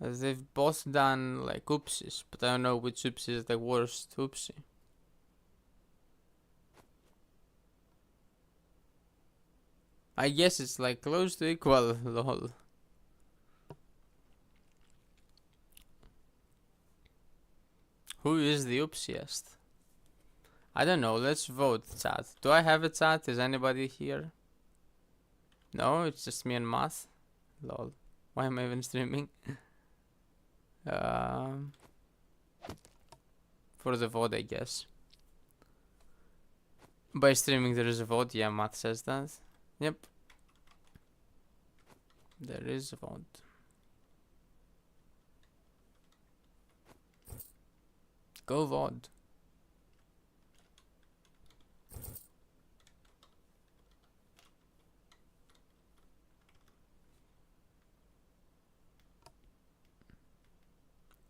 S1: As they've both done like oopsies, but I don't know which oopsie is the worst oopsie. I guess it's like close to equal, lol. Who is the oopsiest? I don't know, let's vote, chat. Do I have a chat? Is anybody here? No, it's just me and Math. Lol. Why am I even streaming? Um, for the vote, I guess. By streaming there is a vote, yeah, Math says that. Yep. There is a vote. Go vote.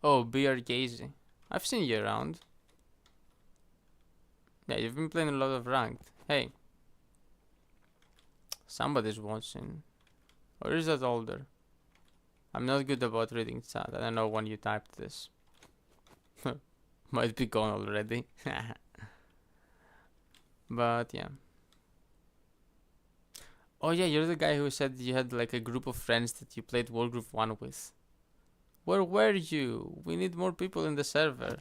S1: Oh, BR Gazy. I've seen you around. Yeah, you've been playing a lot of ranked. Hey. Somebody's watching. Or is that older? I'm not good about reading chat. I don't know when you typed this. Might be gone already. But yeah. Oh yeah, you're the guy who said you had like a group of friends that you played Wargroove 1 with. Where were you? We need more people in the server.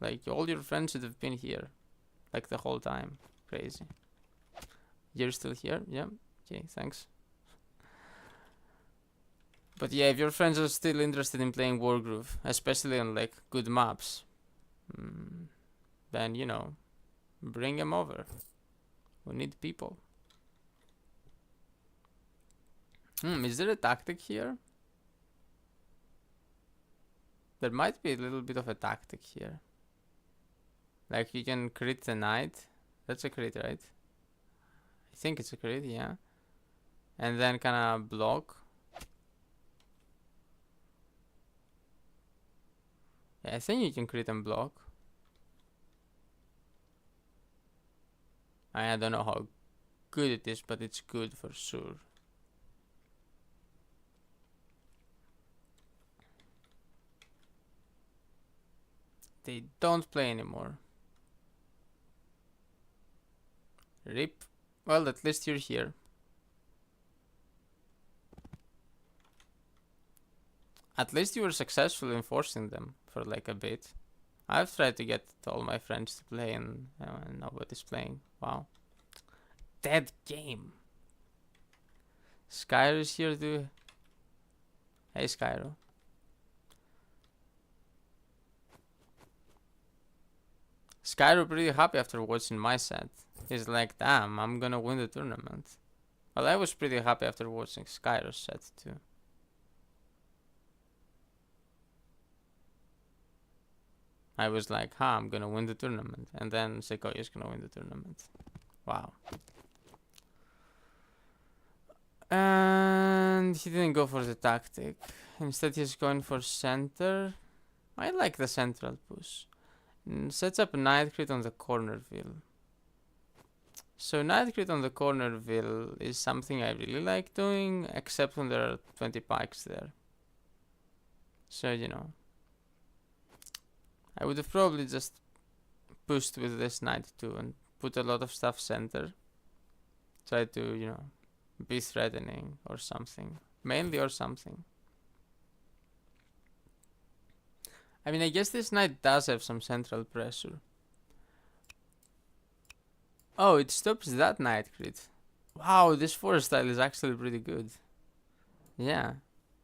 S1: Like, all your friends should have been here. Like, the whole time. Crazy. You're still here? Yeah. Okay, thanks. But yeah, if your friends are still interested in playing Wargroove, especially on, like, good maps, then, you know, bring them over. We need people. Is there a tactic here? There might be a little bit of a tactic here. Like, you can crit the knight. That's a crit, right? I think it's a crit, yeah. And then kinda block. Yeah, I think you can crit and block. I don't know how good it is, but it's good for sure. They don't play anymore. RIP. Well, at least you're here. At least you were successful in forcing them for like a bit. I've tried to get all my friends to play and nobody's playing. Wow. Dead game. Skyro's here too. Hey Skyro. Skyro pretty happy after watching my set. He's like, damn, I'm gonna win the tournament. Well, I was pretty happy after watching Skyro's set too. I was like, I'm gonna win the tournament. And then Sequoia's gonna win the tournament. Wow. And he didn't go for the tactic. Instead, he's going for center. I like the central push. Sets up a night crit on the corner field. So night crit on the corner will is something I really like doing, except when there are 20 pikes there. So, you know, I would have probably just pushed with this knight too and put a lot of stuff center. Try to, you know, be threatening or something. Mainly or something. I mean, I guess this knight does have some central pressure. Oh, it stops that knight crit. Wow, this forest style is actually pretty good. Yeah.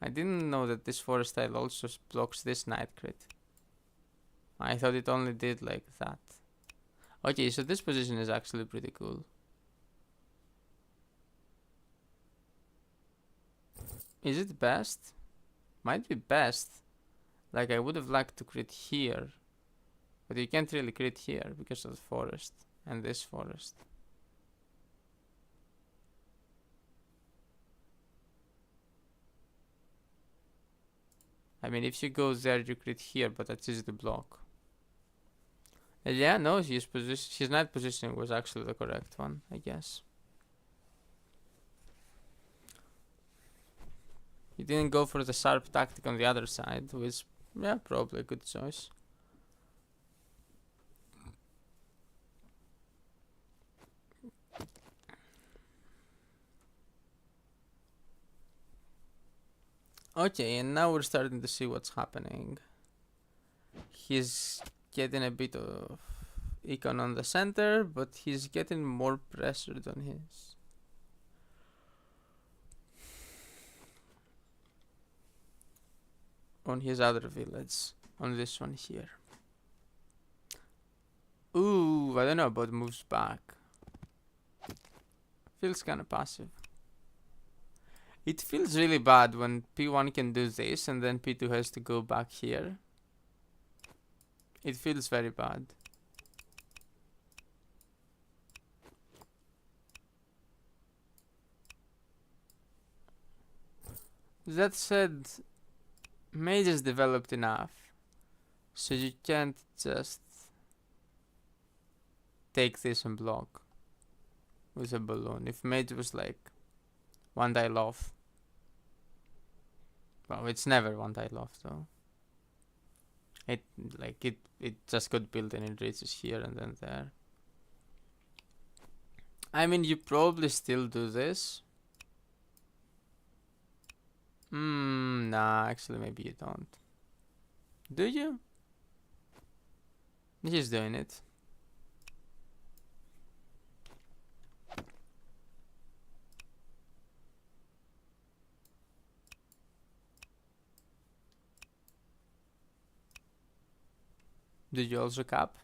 S1: I didn't know that this forest style also blocks this knight crit. I thought it only did like that. Okay, so this position is actually pretty cool. Is it best? Might be best. Like, I would have liked to crit here. But you can't really crit here because of the forest. And this forest. I mean, if you go there, you crit here, but that is the block. Yeah, no, his knight positioning was actually the correct one, I guess. He didn't go for the sharp tactic on the other side, which, yeah, probably a good choice. Okay, and now we're starting to see what's happening. He's getting a bit of econ on the center, but he's getting more pressured on his other village, on this one here. Ooh, I don't know about moves back. Feels kind of passive. It feels really bad when P1 can do this and then P2 has to go back here. It feels very bad. That said, Mage is developed enough, so you can't just take this and block with a balloon. If Mage was like one tile off, well, it's never one tile off though. It just got built and it reaches here and then there. I mean, you probably still do this. Nah, actually maybe you don't. Do you? He's doing it. Did you also cap?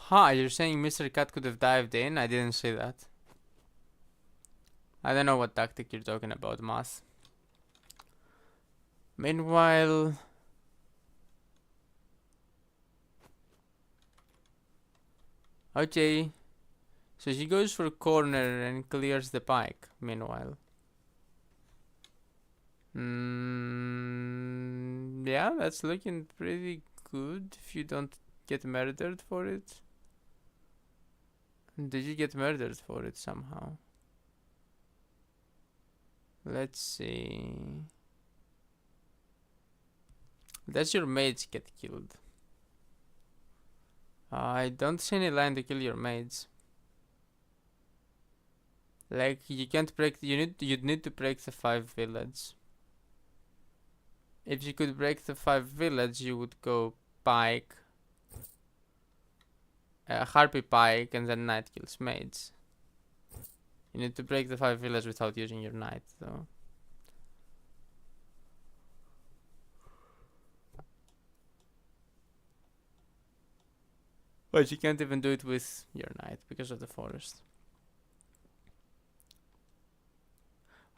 S1: Ha, you're saying Mrcat could have dived in? I didn't say that. I don't know what tactic you're talking about, Math. Meanwhile... Okay. So she goes for a corner and clears the pike, meanwhile. Yeah, that's looking pretty good if you don't get murdered for it. Did you get murdered for it somehow? Let's see. Does your mage get killed? I don't see any line to kill your mages. Like, you can't break. You'd need to break the 5 village. If you could break the 5 village, you would go pike, harpy pike, and then knight kills mage. You need to break the 5 village without using your knight, though. But you can't even do it with your knight because of the forest.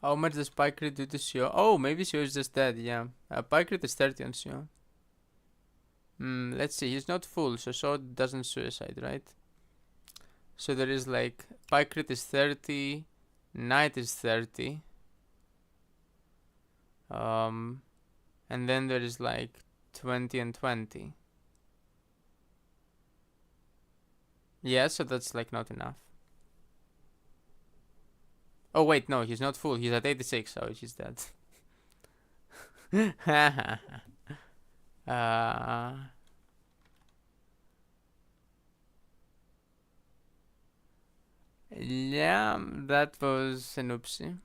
S1: How much does pike crit do to Sio? Oh, maybe Sio is just dead, yeah. Pike crit is 30 on Sio. Let's see, he's not full, so sword doesn't suicide, right? So there is like, pike crit is 30, knight is 30. And then there is like 20 and 20. Yeah, so that's like not enough. Oh wait, no, he's not full. He's at 86, so he's dead. uh, yeah, that was an oopsie.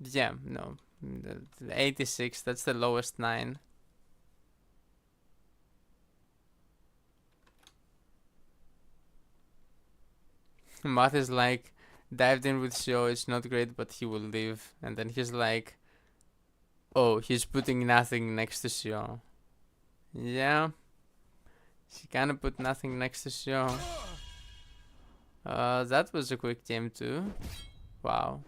S1: Yeah, no. The 86, that's the lowest 9. Math is like, dived in with Sio, it's not great, but he will live. And then he's like, oh, he's putting nothing next to Sio. Yeah. He kinda put nothing next to Sio. That was a quick game too. Wow.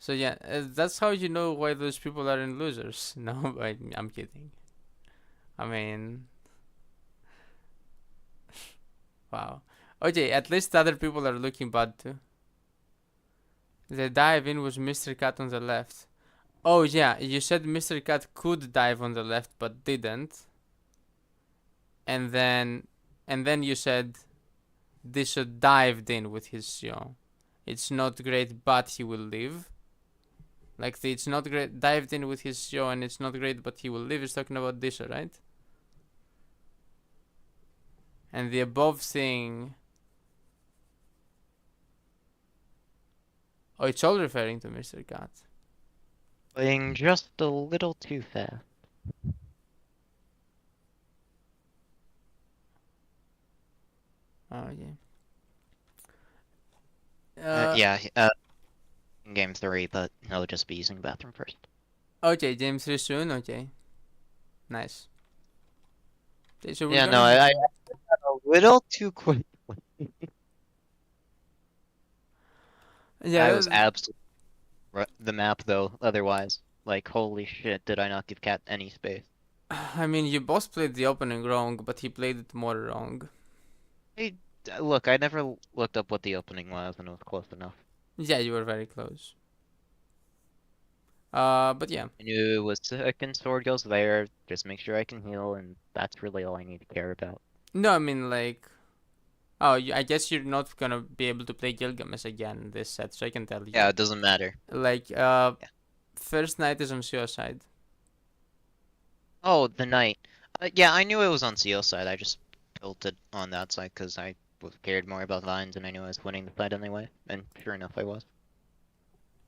S1: So yeah, that's how you know why those people are in losers. No, I'm kidding. I mean, wow. Okay, at least other people are looking bad too. The dive in was Mrcat on the left. Oh yeah, you said Mrcat could dive on the left but didn't. And then you said this should dived in with his Sio. It's not great, but he will live. Like it's not great dived in with his Sio and it's not great, but he will live is talking about this, right? And the above thing. Oh, it's all referring to Mrcat.
S3: Playing just a little too fast.
S1: Oh yeah.
S3: Yeah, in game 3, but he'll just be using the bathroom first.
S1: Okay, game 3 soon. Okay, nice. Okay, so we're
S3: Yeah, no,
S1: gonna
S3: I a little too quick.
S1: yeah,
S3: I was absolutely the map though. Otherwise, like, holy shit, did I not give Cat any space?
S1: I mean, you both played the opening wrong, but he played it more wrong.
S3: Hey, look, I never looked up what the opening was, and it was close enough.
S1: Yeah, you were very close. But yeah.
S3: I knew it was second sword goes there. Just make sure I can heal, and that's really all I need to care about.
S1: No, I mean like. Oh, I guess you're not gonna be able to play Gilgamesh again this set, so I can tell you.
S3: Yeah, it doesn't matter.
S1: Like,
S3: Yeah.
S1: first night is on suicide.
S3: Oh, the knight. Yeah, I knew it was on Seal's side. I just built it on that side because I cared more about vines, and I knew I was winning the fight anyway. And sure enough, I was.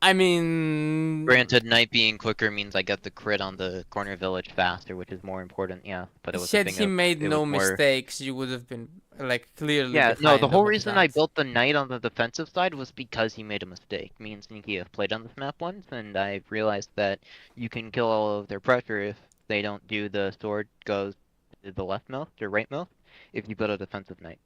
S1: I mean,
S3: Granted, knight being quicker means I get the crit on the corner village faster, which is more important. Yeah, but it was a
S1: had
S3: thing
S1: he
S3: of,
S1: made
S3: it
S1: no
S3: was more...
S1: mistakes, you would have been like clearly.
S3: Yeah, no, the
S1: behind
S3: whole
S1: all of
S3: reason I
S1: that.
S3: built the knight on the defensive side was because he made a mistake. Me and Sneaky have played on this map once, and I realized that you can kill all of their pressure if they don't do the sword goes to the left mouse or right mouse if you build a defensive knight.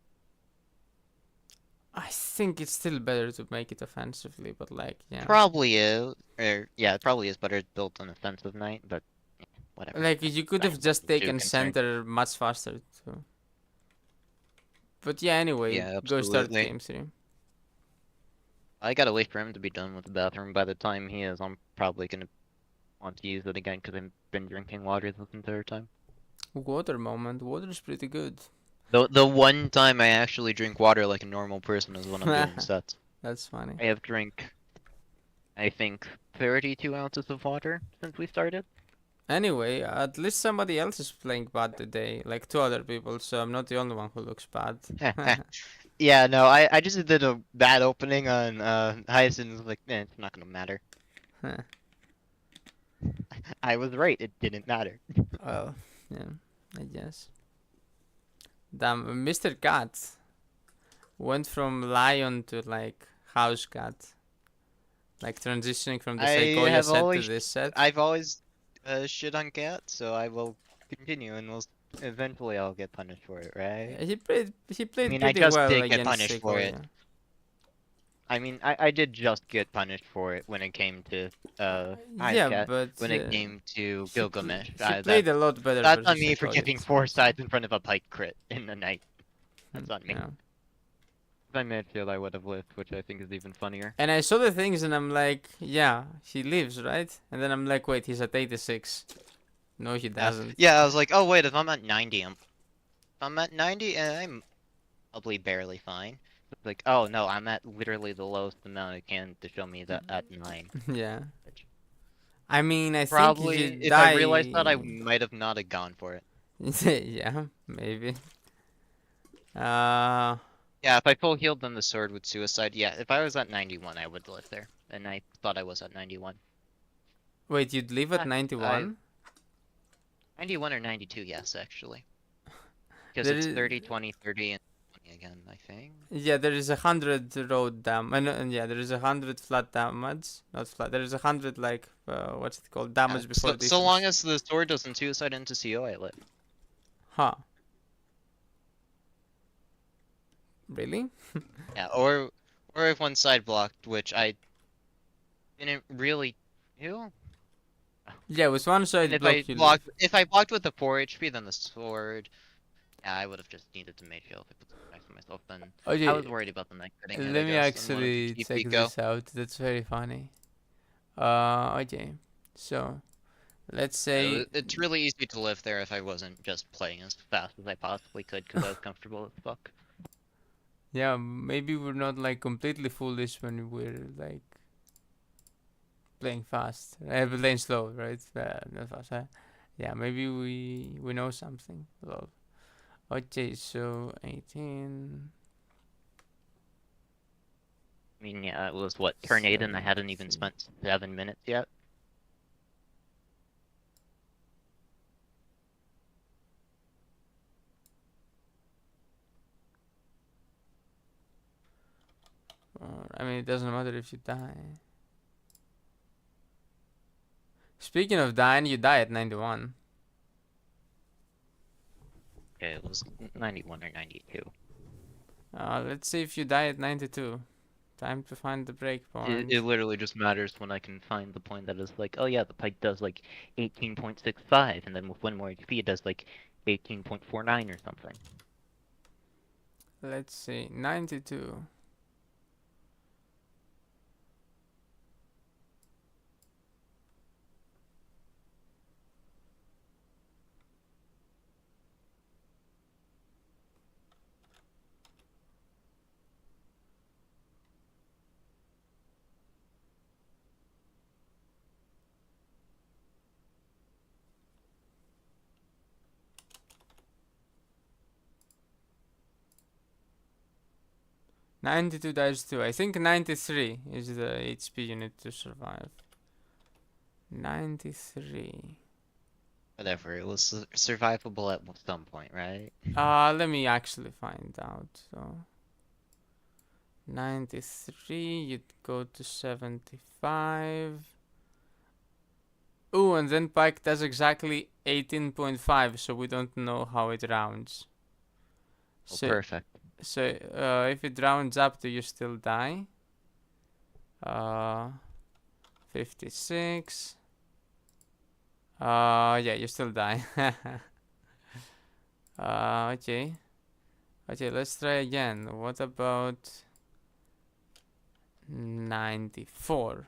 S1: I think it's still better to make it offensively, but like, yeah.
S3: Probably is, or yeah, it probably is better built on offensive knight, but yeah, whatever.
S1: Like you could have just
S3: Too
S1: taken
S3: concerned.
S1: center much faster too. But yeah, anyway,
S3: Yeah,
S1: go start
S3: absolutely.
S1: game 3.
S3: I gotta wait for him to be done with the bathroom. By the time he is, I'm probably gonna want to use it again because I've been drinking water this entire time.
S1: Water moment. Water is pretty good.
S3: The one time I actually drink water like a normal person is when I'm doing sets.
S1: That's funny.
S3: I have drank, I think, 32 ounces of water since we started.
S1: Anyway, at least somebody else is playing bad today, like 2 other people, so I'm not the only one who looks bad.
S3: Yeah, no, I just did a bad opening on Hyacinth. Like, it's not gonna matter. I was right. It didn't matter.
S1: Well, yeah, I guess. Damn, Mr. Cat went from lion to like house cat. Like transitioning from the Sequoia set to this set.
S3: I've always shit on cat, so I will continue, and eventually I'll get punished for it, right?
S1: He played. He
S3: I
S1: played
S3: mean, I
S1: pretty
S3: just
S1: well
S3: did get
S1: against
S3: punished for
S1: Seiko.
S3: it.
S1: Yeah.
S3: I mean, I did just get punished for it when it came to hi
S1: Yeah,
S3: cat.
S1: but
S3: When it came to Gilgamesh,
S1: he played a lot better
S3: that's on
S1: versus
S3: me for
S1: Seiko.
S3: giving 4 sides in front of a pike crit in the night. That's on me.
S1: Yeah.
S3: If I made shield, I would have lived, which I think is even funnier.
S1: And I saw the things and I'm like, yeah, he lives, right? And then I'm like, wait, he's at 86. No, he doesn't.
S3: Yeah, I was like, oh wait, if I'm at 90, if I'm at 90, I'm probably barely fine. It's like, oh no, I'm at literally the lowest amount it can to show me that at 9.
S1: Yeah.
S3: Which
S1: I mean, I think if you
S3: probably, if I realized that, I
S1: die.
S3: might have not have gone for it.
S1: Yeah, maybe. Uh,
S3: Yeah, if I full healed then the sword would suicide. Yeah, if I was at 91, I would live there. And I thought I was at 91.
S1: wait, you'd live at
S3: Ah,
S1: 91?
S3: 91 or 92, yes, actually. Because
S1: There
S3: it's
S1: is,
S3: 30, 20, 30, and 20 again, I think.
S1: yeah, there is 100 road damage, and yeah, there is 100 flat damage. Not flat. There is 100 like what's it called?
S3: Yeah,
S1: Damage before
S3: so long
S1: defense.
S3: as the sword doesn't suicide into CO, I live.
S1: Huh? Really?
S3: Yeah, or if one side blocked, which I didn't really do.
S1: Yeah, with one
S3: And
S1: side block you live.
S3: if I blocked with the 4 HP, then the sword. Yeah, I would have just needed to mage heal if I put something next to myself. Then I was
S1: Okay,
S3: worried about the neck cutting it, I
S1: let me
S3: guess, and wanted to
S1: actually
S3: keep
S1: check
S3: Pico.
S1: this out. That's very funny. Okay, so let's say
S3: It's really easy to live there if I wasn't just playing as fast as I possibly could because I was comfortable as fuck.
S1: yeah, maybe we're not like completely foolish when we're like playing fast, playing slow, right? Not fast. Yeah, maybe we know something. Lol. Okay, so 18.
S3: I mean, yeah, it was what, turn 8 and I hadn't even
S1: 70.
S3: spent 7 minutes yet.
S1: I mean, it doesn't matter if you die. Speaking of dying, you die at 91.
S3: Okay, it was 91 or 92.
S1: Let's see if you die at 92. Time to find the breakpoint.
S3: It literally just matters when I can find the point that is like, oh yeah, the pike does like 18.65, and then with 1 more HP it does like 18.49 or something.
S1: Let's see, 92. Ninety-two times two. I think 93 is the HP you need to survive. 93.
S3: Whatever, it was survivable at some point, right?
S1: Let me actually find out. So 93, you'd go to 75. Ooh, and then Pike does exactly 18.5, so we don't know how it rounds.
S3: Oh,
S1: So,
S3: perfect.
S1: so if it rounds up, do you still die? 56. Yeah, you still die. Okay. Okay, let's try again. What about 94?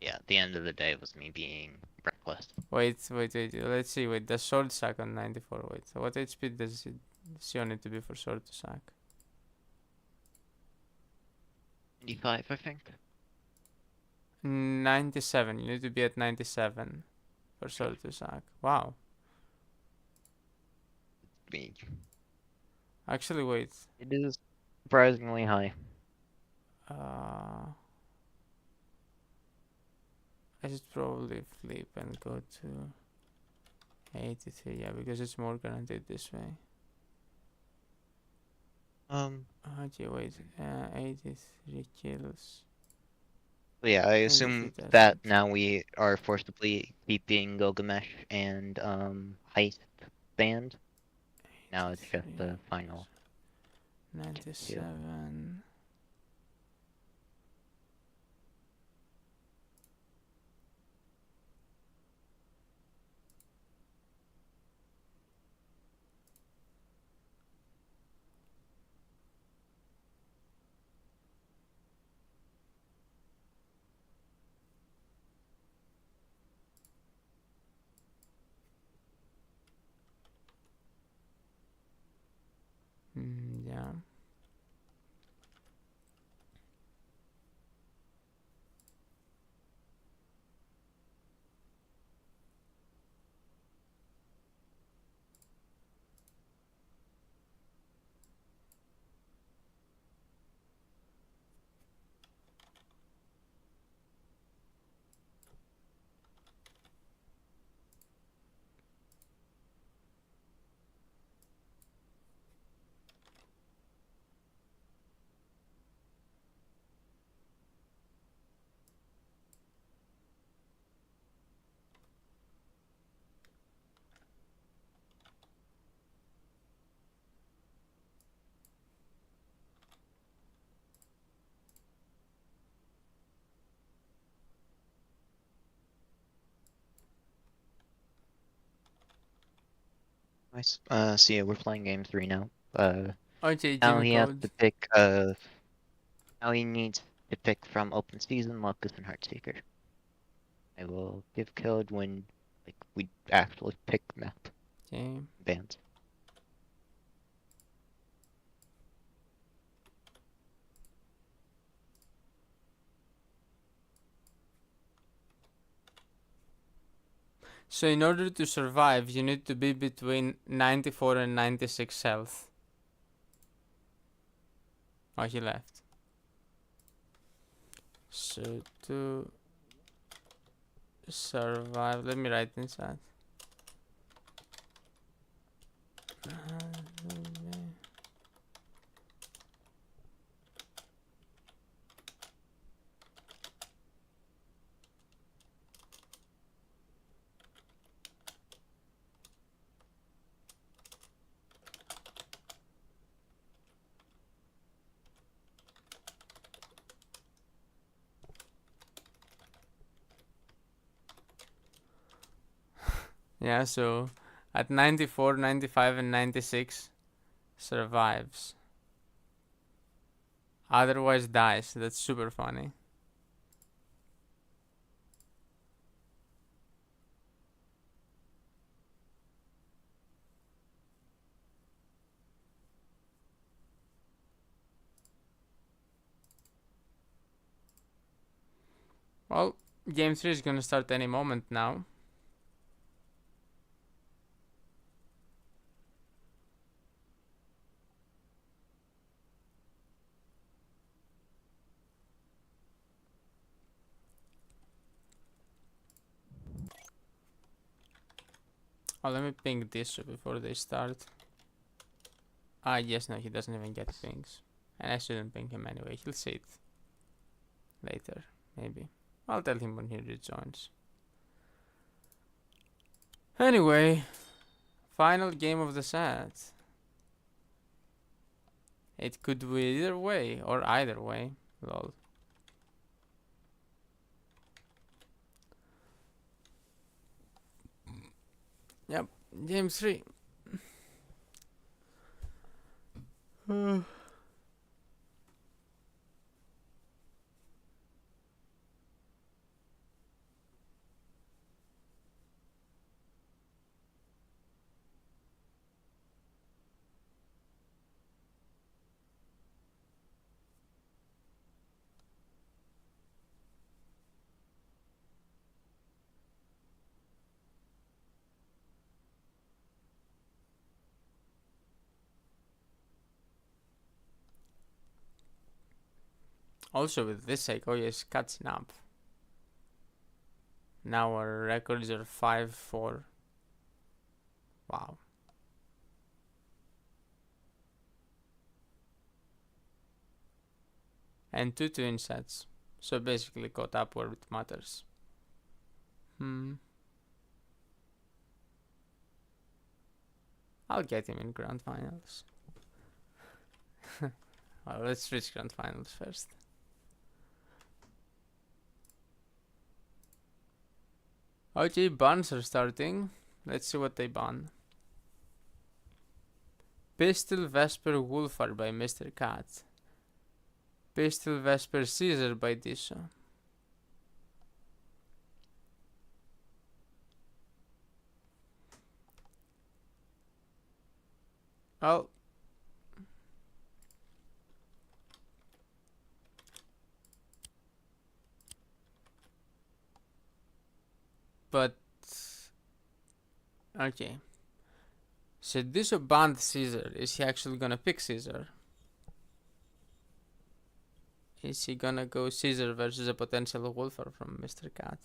S3: Yeah, at the end of the day it was me being reckless.
S1: Wait. Let's see. Wait, does sword sack on 94? Wait, so what HP does it still need to be for sword to sack?
S3: 95, I think.
S1: 97. You need to be at 97 for sword to sack. Wow.
S3: Me.
S1: Actually, wait.
S3: It is surprisingly high.
S1: I should probably flip and go to 83. Yeah, because it's more guaranteed this way. Okay, wait. 83 kills.
S3: But yeah, I
S1: And
S3: assume
S1: defeat
S3: that
S1: Ascent.
S3: now we are forcibly keeping Gilgamesh and Heist banned. Now it's just
S1: 83,
S3: the final two.
S1: 97. Yeah.
S3: Nice. So yeah, we're playing game 3 now.
S1: Okay,
S3: Now
S1: Jimmy
S3: he has
S1: Code.
S3: to pick now he needs to pick from Open Season, Locus, and Heartseeker. I will give code when like we actually pick map
S1: Okay.
S3: bands.
S1: So in order to survive, you need to be between 94 and 96 health. Oh, he left. So to survive, let me write inside. Yeah, so at 94, 95, and 96 survives. Otherwise dies. That's super funny. Well, game 3 is gonna start any moment now. Oh, let me ping this before they start. Ah, yes, no, he doesn't even get pings. And I shouldn't ping him anyway. He'll see it later, maybe. I'll tell him when he rejoins. Anyway, final game of the set. It could be either way, or either way. Lol. Yep, game 3. Also with this sake, oh yes, catching up. Now our records are 5-4. Wow. And 2 twin sets. So basically caught up where it matters. I'll get him in grand finals. Well, let's reach grand finals first. Okay, bans are starting. Let's see what they ban. Pistol Vesper Wolfar by Mrcat. Pistol Vesper Caesar by Diso. Oh. But okay. So Diso banned Caesar. Is he actually gonna pick Caesar? Is he gonna go Caesar versus a potential Wolfer from Mrcat?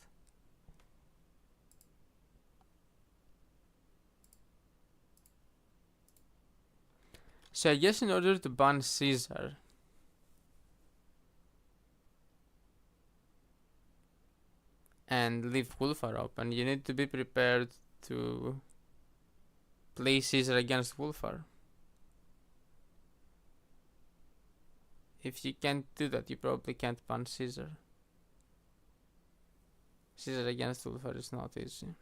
S1: So I guess in order to ban Caesar, and leave Wolfar open, you need to be prepared to play Caesar against Wolfar. If you can't do that, you probably can't ban Caesar. Caesar against Wolfar is not easy.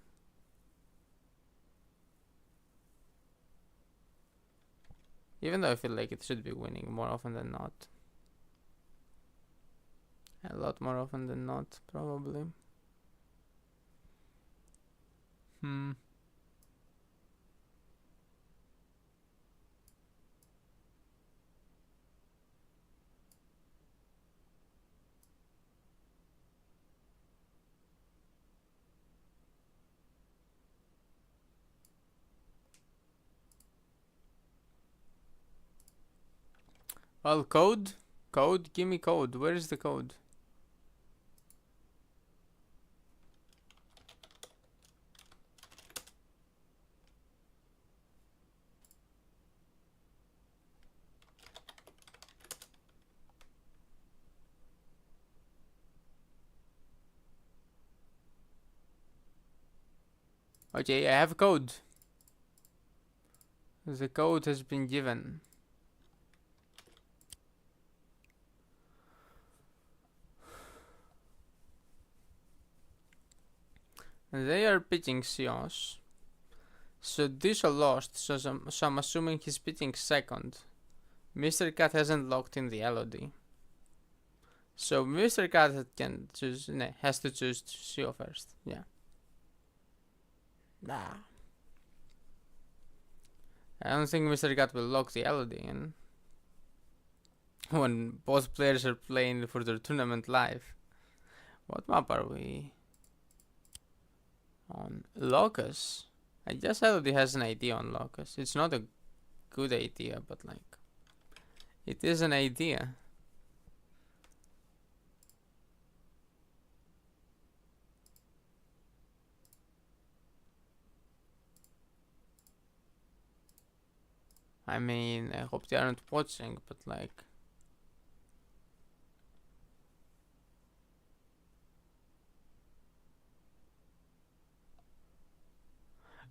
S1: Even though I feel like it should be winning more often than not. A lot more often than not, probably. Well, code? Code? Give me code. Where is the code? Okay, I have code. The code has been given. They are pitching Sios. So Disha lost, so I'm assuming he's pitching second. Mrcat hasn't locked in the LOD. So Mrcat can choose, has to choose Sio first. Yeah. Nah. I don't think Mrcat will lock the LOD in. When both players are playing for their tournament live. What map are we on? Locus. I guess LOD has an idea on Locus. It's not a good idea, but like, it is an idea. I mean, I hope they aren't watching, but like,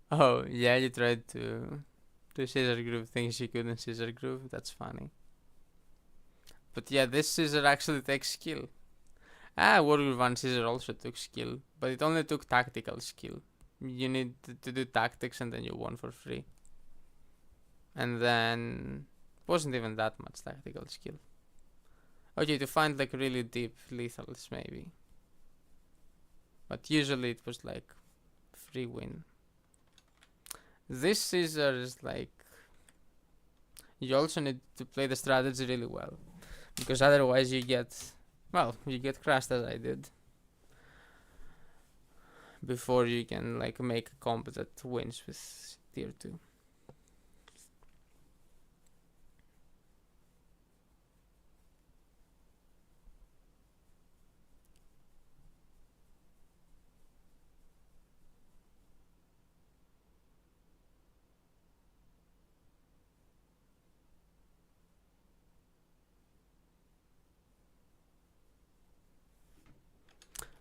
S1: oh yeah, you tried to scissor groove things you couldn't scissor groove. That's funny. But yeah, this scissor actually takes skill. Warrior 1 scissor also took skill, but it only took tactical skill. You need to do tactics and then you won for free. And then wasn't even that much tactical skill. Okay, to find like really deep lethals maybe. But usually it was like free win. This scissor is like, you also need to play the strategy really well, because otherwise you get, well, you get crushed as I did. Before you can like make a comp that wins with tier 2.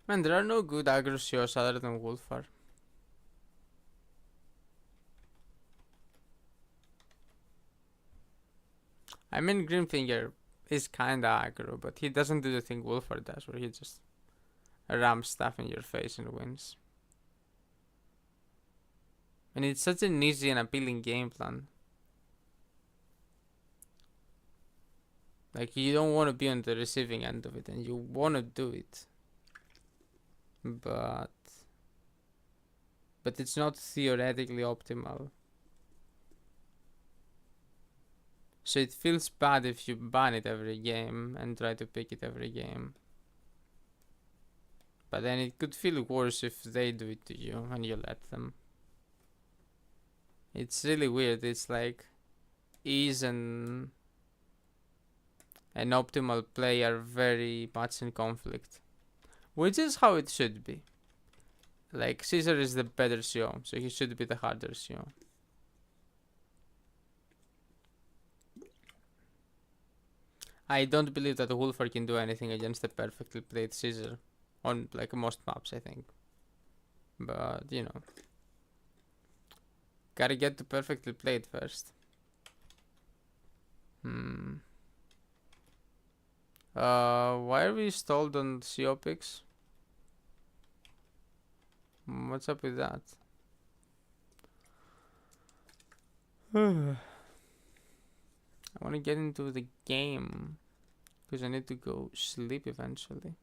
S1: Man, there are no good aggro CEOs other than Wolfar. I mean, Grimfinger is kinda aggro, but he doesn't do the thing Wolfar does, where he just rams stuff in your face and wins. And it's such an easy and appealing game plan. Like, you don't want to be on the receiving end of it, and you want to do it. But it's not theoretically optimal. So it feels bad if you ban it every game and try to pick it every game. But then it could feel worse if they do it to you and you let them. It's really weird. It's like ease and an optimal play are very much in conflict. Which is how it should be. Like, Caesar is the better CEO, so he should be the harder CEO. I don't believe that Wolfer can do anything against a perfectly played Caesar. On, like, most maps, I think. But, you know. Gotta get to perfectly played first. Why are we stalled on CO picks? What's up with that? I want to get into the game because I need to go sleep eventually.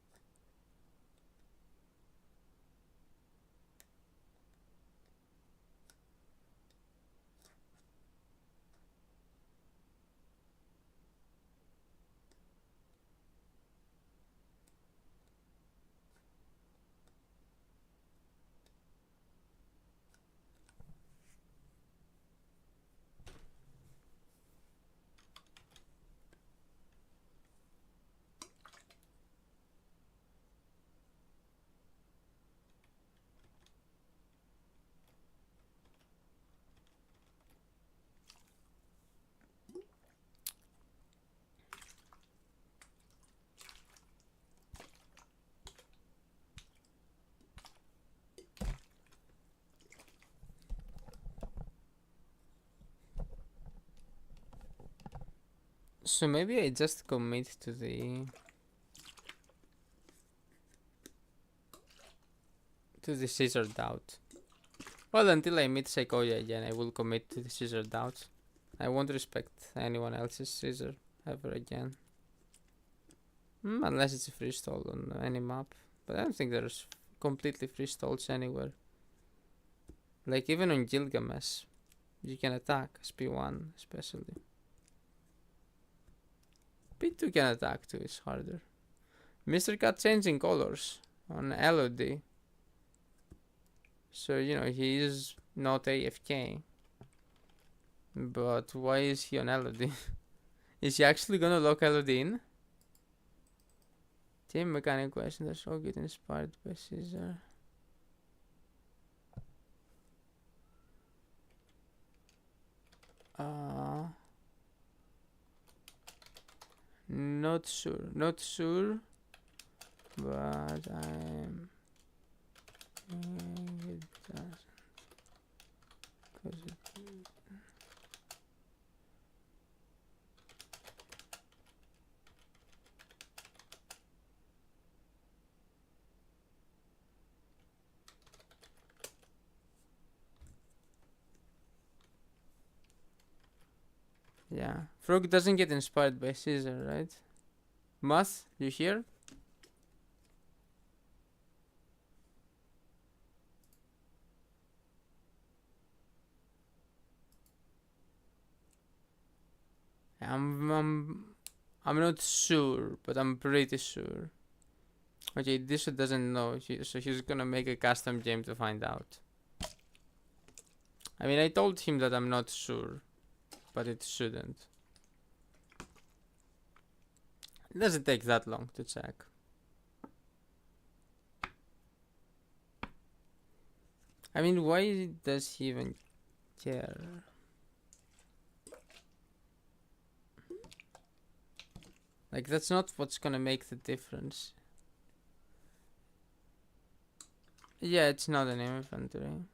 S1: So maybe I just commit to the Caesar doubt. Well, until I meet Sequoia again, I will commit to the Caesar doubt. I won't respect anyone else's Caesar ever again. Unless it's a free stall on any map. But I don't think there's completely free stalls anywhere. Like, even on Gilgamesh, you can attack as P1 especially. P2 can attack too, it's harder. Mrcat changing colors on LOD. So, you know, he is not AFK. But why is he on LOD? Is he actually gonna lock LOD in? Team mechanic question, that's all get inspired by Caesar. Not sure, but I'm it doesn't, cause it. Yeah, Frog doesn't get inspired by Caesar, right? Math, you here? I'm not sure, but I'm pretty sure. Okay, this doesn't know, so he's gonna make a custom game to find out. I mean, I told him that I'm not sure, but it shouldn't. It doesn't take that long to check. I mean, why does he even care? Like, that's not what's gonna make the difference. Yeah, it's not an inventory.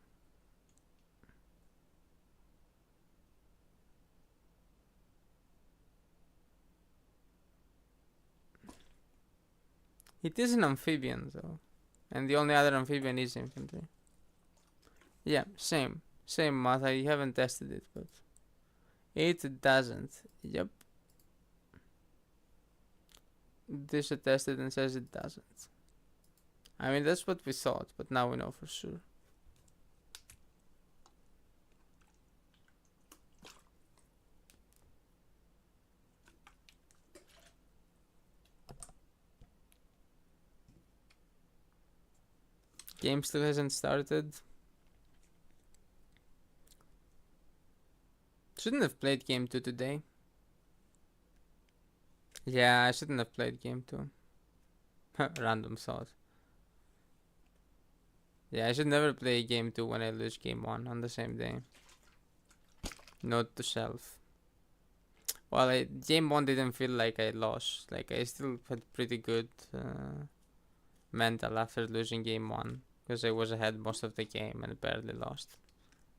S1: It is an amphibian though. And the only other amphibian is infantry. Yeah, same math. I haven't tested it, but it doesn't. Yep. This I tested and says it doesn't. I mean, that's what we thought, but now we know for sure. Game still hasn't started. Shouldn't have played game 2 today. Yeah, I shouldn't have played game 2. Random thought. Yeah, I should never play game 2 when I lose game 1 on the same day. Note to self. Well, game 1 didn't feel like I lost. Like, I still had pretty good mental after losing game 1. Because I was ahead most of the game and barely lost.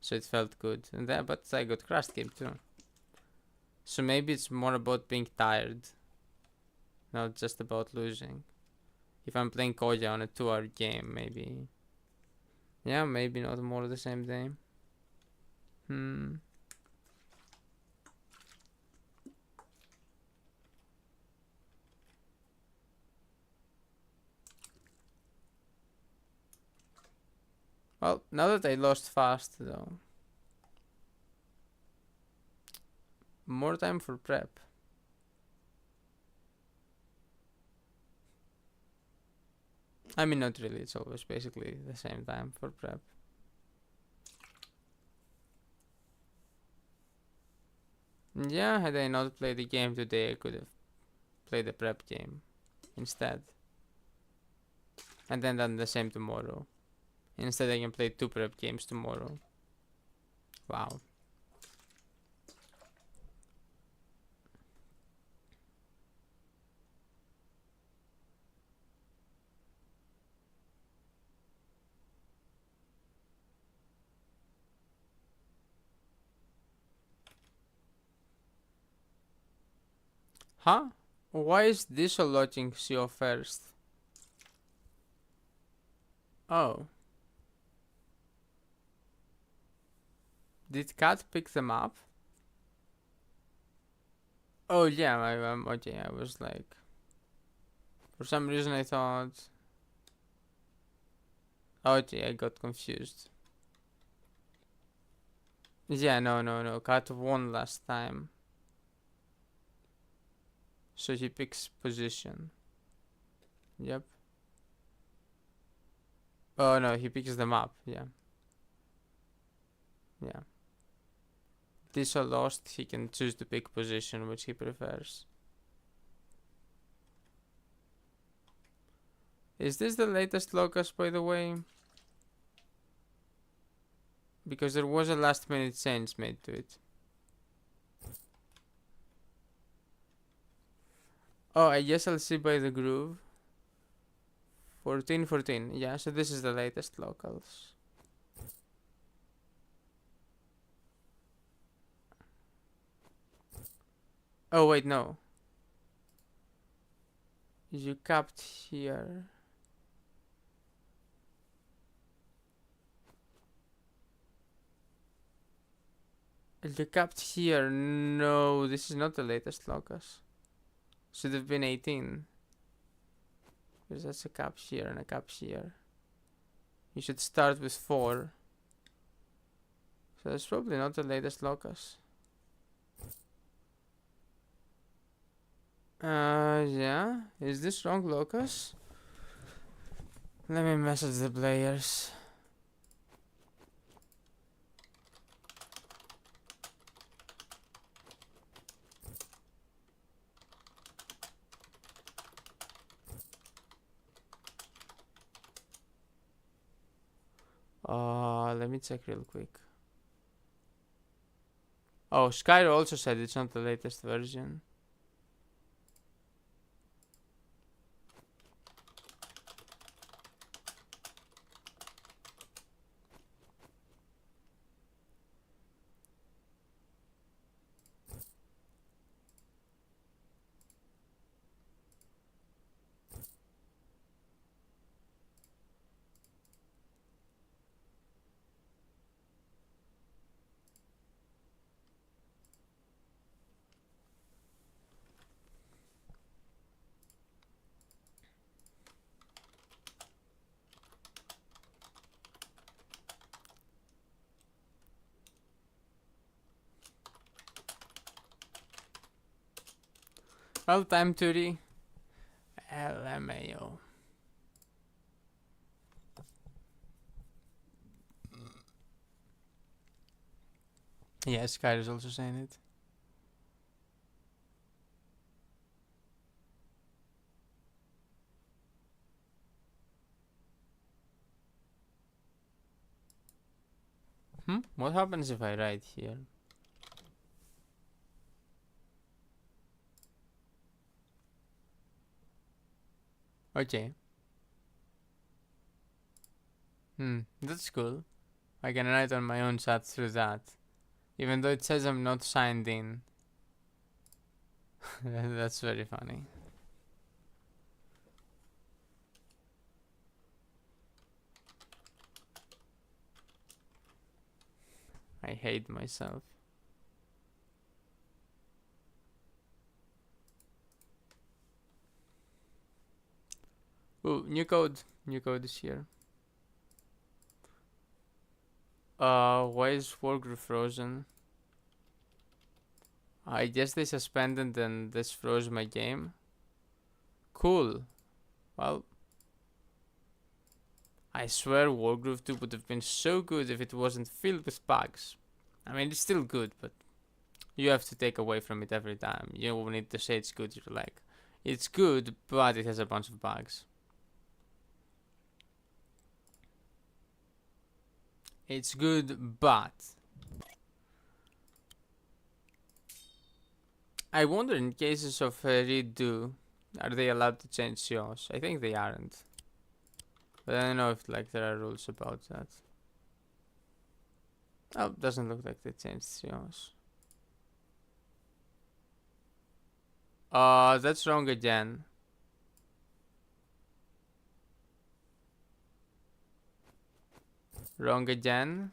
S1: So it felt good. And then, but I got crushed game 2. So maybe it's more about being tired. Not just about losing. If I'm playing Koja on a 2-hour game, maybe. Yeah, maybe not more the same day. Well, now that I lost fast though. More time for prep. I mean, not really, it's always basically the same time for prep. Yeah, had I not played the game today, I could have played the prep game instead. And then done the same tomorrow. Instead, I can play 2 prep games tomorrow. Wow. Huh? Why is this loading CO first? Oh. Did Cat pick them up? Oh yeah, okay, I was like... For some reason I thought... Okay, I got confused. Yeah, no, Cat won last time. So he picks position. Yep. Oh no, he picks them up, yeah. Yeah. This or lost, he can choose to pick position which he prefers. Is this the latest locust, by the way? Because there was a last minute change made to it. Oh, I guess I'll see by the groove. 1414. Yeah, so this is the latest locals. Oh, wait, no. You capped here. You capped here. No, this is not the latest locus. Should have been 18. Because that's a cap here and a cap here. You should start with 4. So that's probably not the latest locus. Yeah. Is this wrong locus? Let me message the players. Let me check real quick. Oh, Skyro also said it's not the latest version. Well, time to the LMAO. Yeah, Sky is also saying it. What happens if I write here? Okay. That's cool. I can write on my own chat through that. Even though it says I'm not signed in. That's very funny. I hate myself. Ooh, new code. New code is here. Why is workgroup frozen? I guess they suspended and this froze my game. Cool. Well, I swear Wargroove 2 would have been so good if it wasn't filled with bugs. I mean, it's still good, but you have to take away from it every time. You need to say it's good. You're like, it's good, but it has a bunch of bugs. It's good, but I wonder in cases of redo, are they allowed to change COs? I think they aren't. But I don't know if like there are rules about that. Oh, doesn't look like they changed COs. That's wrong again. Wrong again.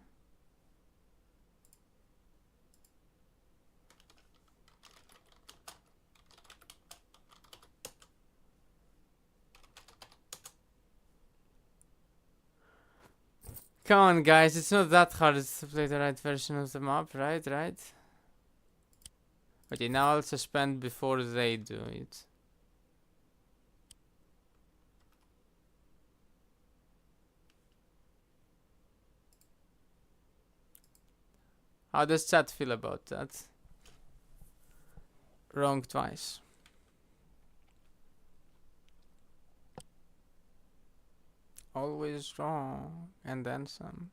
S1: Come on, guys, it's not that hard to play the right version of the map, right? Okay, now I'll suspend before they do it. How does chat feel about that? Wrong twice. Always wrong, and then some.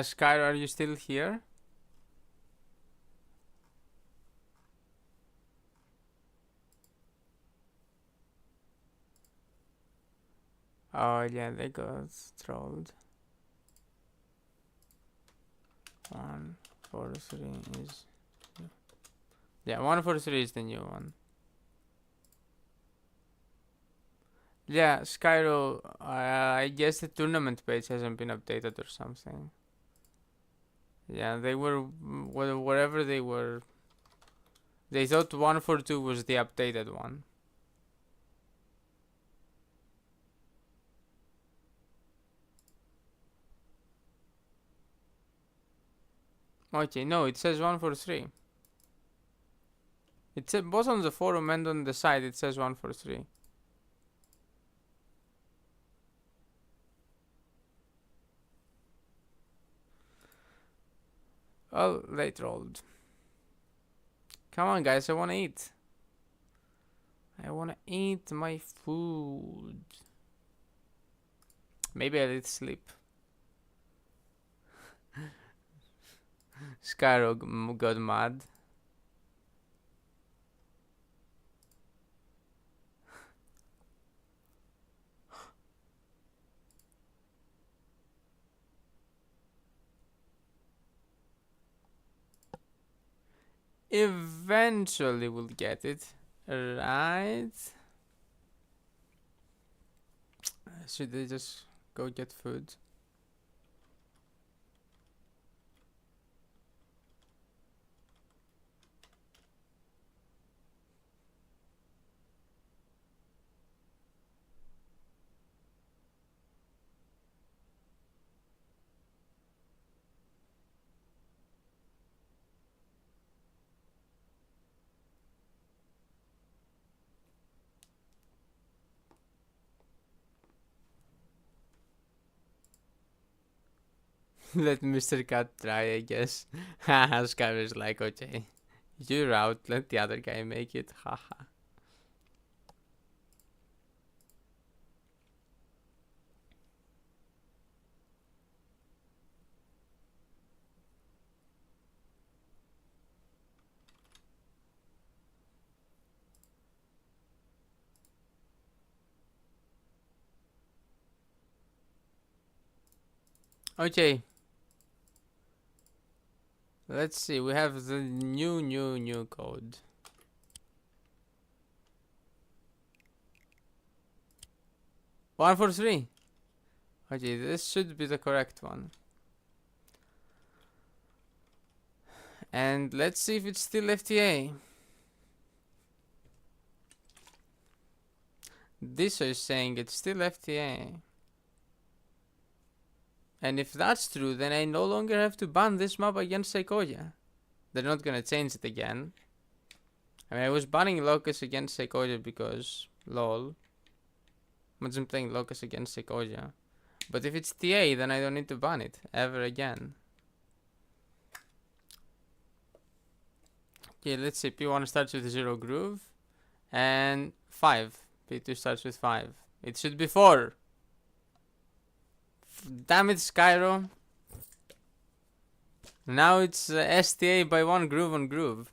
S1: Sky, are you still here? Oh yeah, they got trolled. 143 is... Yeah, 143 is the new one. Yeah, Skyro, I guess the tournament page hasn't been updated or something. Yeah, they were, wherever they were, they thought 142 was the updated one. Okay, no, it says 143. It said both on the forum and on the site it says 143. Oh, they trolled. Come on, guys, I wanna eat. I wanna eat my food. Maybe I did sleep. Skyro got mad. Eventually we'll get it. Right? Should they just go get food. Let Mrcat try, I guess. Haha, Skyler's like, okay. You're out, let the other guy make it. Haha. Okay. Let's see, we have the new code. One for three. Okay, this should be the correct one. And let's see if it's still FTA. This is saying it's still FTA. And if that's true, then I no longer have to ban this map against Sequoia. They're not gonna change it again. I mean, I was banning Locust against Sequoia because lol. Imagine playing Locust against Sequoia. But if it's TA, then I don't need to ban it ever again. Okay, let's see. P1 starts with 0 groove. And 5. P2 starts with 5. It should be 4. Damn it, Skyro. Now it's STA by 1 groove on groove.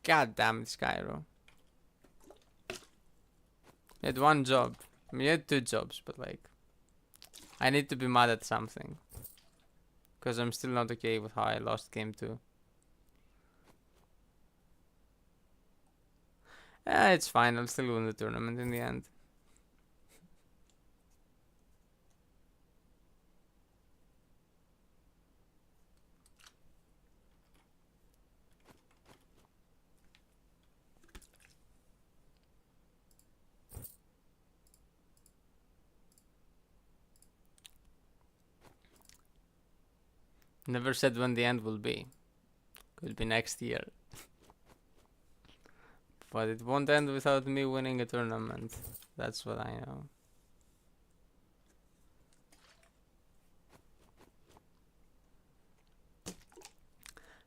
S1: God damn it, Skyro. You had 1 job. I mean, you had 2 jobs, but like... I need to be mad at something. Because I'm still not okay with how I lost game 2. It's fine, I'll still win the tournament in the end. Never said when the end will be. Could be next year. But it won't end without me winning a tournament. That's what I know.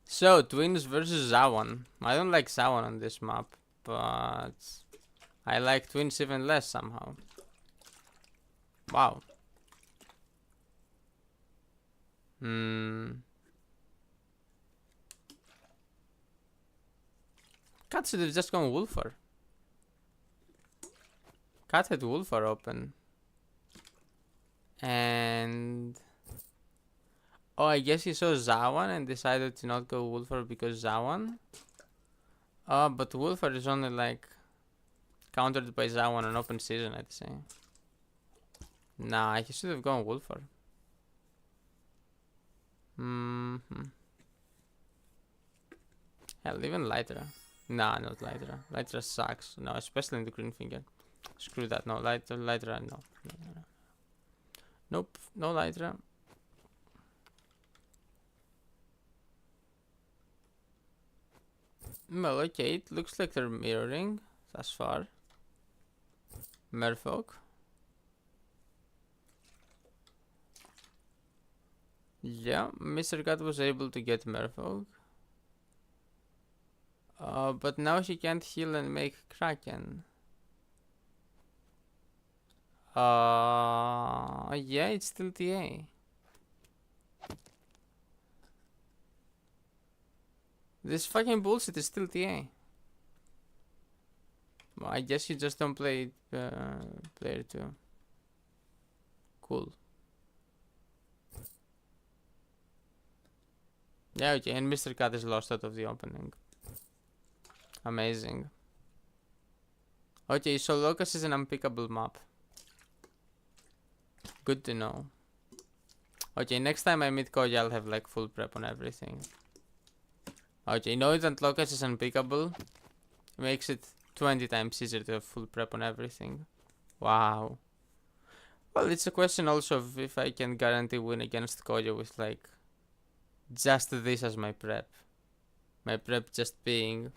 S1: So, Twins versus Zawan. I don't like Zawan on this map, but I like Twins even less somehow. Wow. Cat should have just gone Wolfer. Cat had Wolfer open. And... oh, I guess he saw Zawan and decided to not go Wolfer because Zawan. But Wolfer is only like... countered by Zawan on open season, I'd say. Nah, he should have gone Wolfer. Hell, even Lytra. Nah, not Lytra. Lytra sucks. No, especially in the green finger. Screw that. No, Lytra, no. Nope, no Lytra. Well, okay, it looks like they're mirroring thus far. Merfolk. Yeah, Mrcat was able to get Merfolk. But now she can't heal and make Kraken. Yeah, it's still TA. This fucking bullshit is still TA. Well, I guess you just don't play player 2. Cool. Yeah, okay, and Mrcat is lost out of the opening. Amazing. Okay, so Locust is an unpickable map. Good to know. Okay, next time I meet Koji, I'll have like full prep on everything. Okay, knowing that Locust is unpickable makes it 20 times easier to have full prep on everything. Wow. Well, it's a question also of if I can guarantee win against Koji with like just this as my prep. My prep just being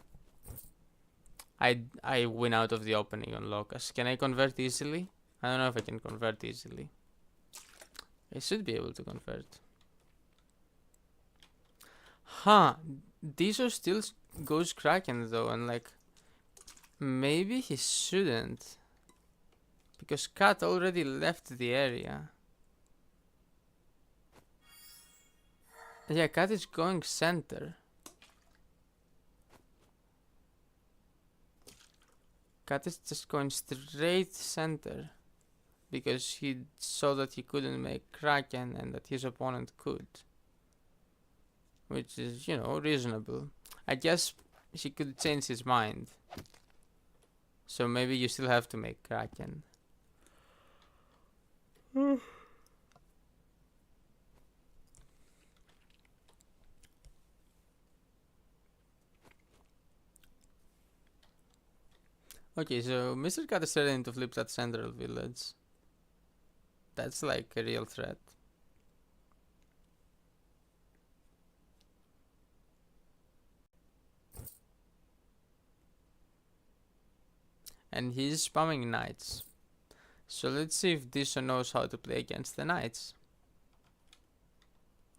S1: I win out of the opening on Locust. Can I convert easily? I don't know if I can convert easily. I should be able to convert. Huh. Diso still goes Kraken though, and like maybe he shouldn't. Because Cat already left the area. Yeah, Cat is going center. Cat is just going straight center. Because he saw that he couldn't make Kraken and that his opponent could. Which is, you know, reasonable. I guess he could change his mind. So maybe you still have to make Kraken. Okay, so Mrcat is threatening to flip that central village. That's like a real threat. And he's spamming knights. So let's see if Diso knows how to play against the knights.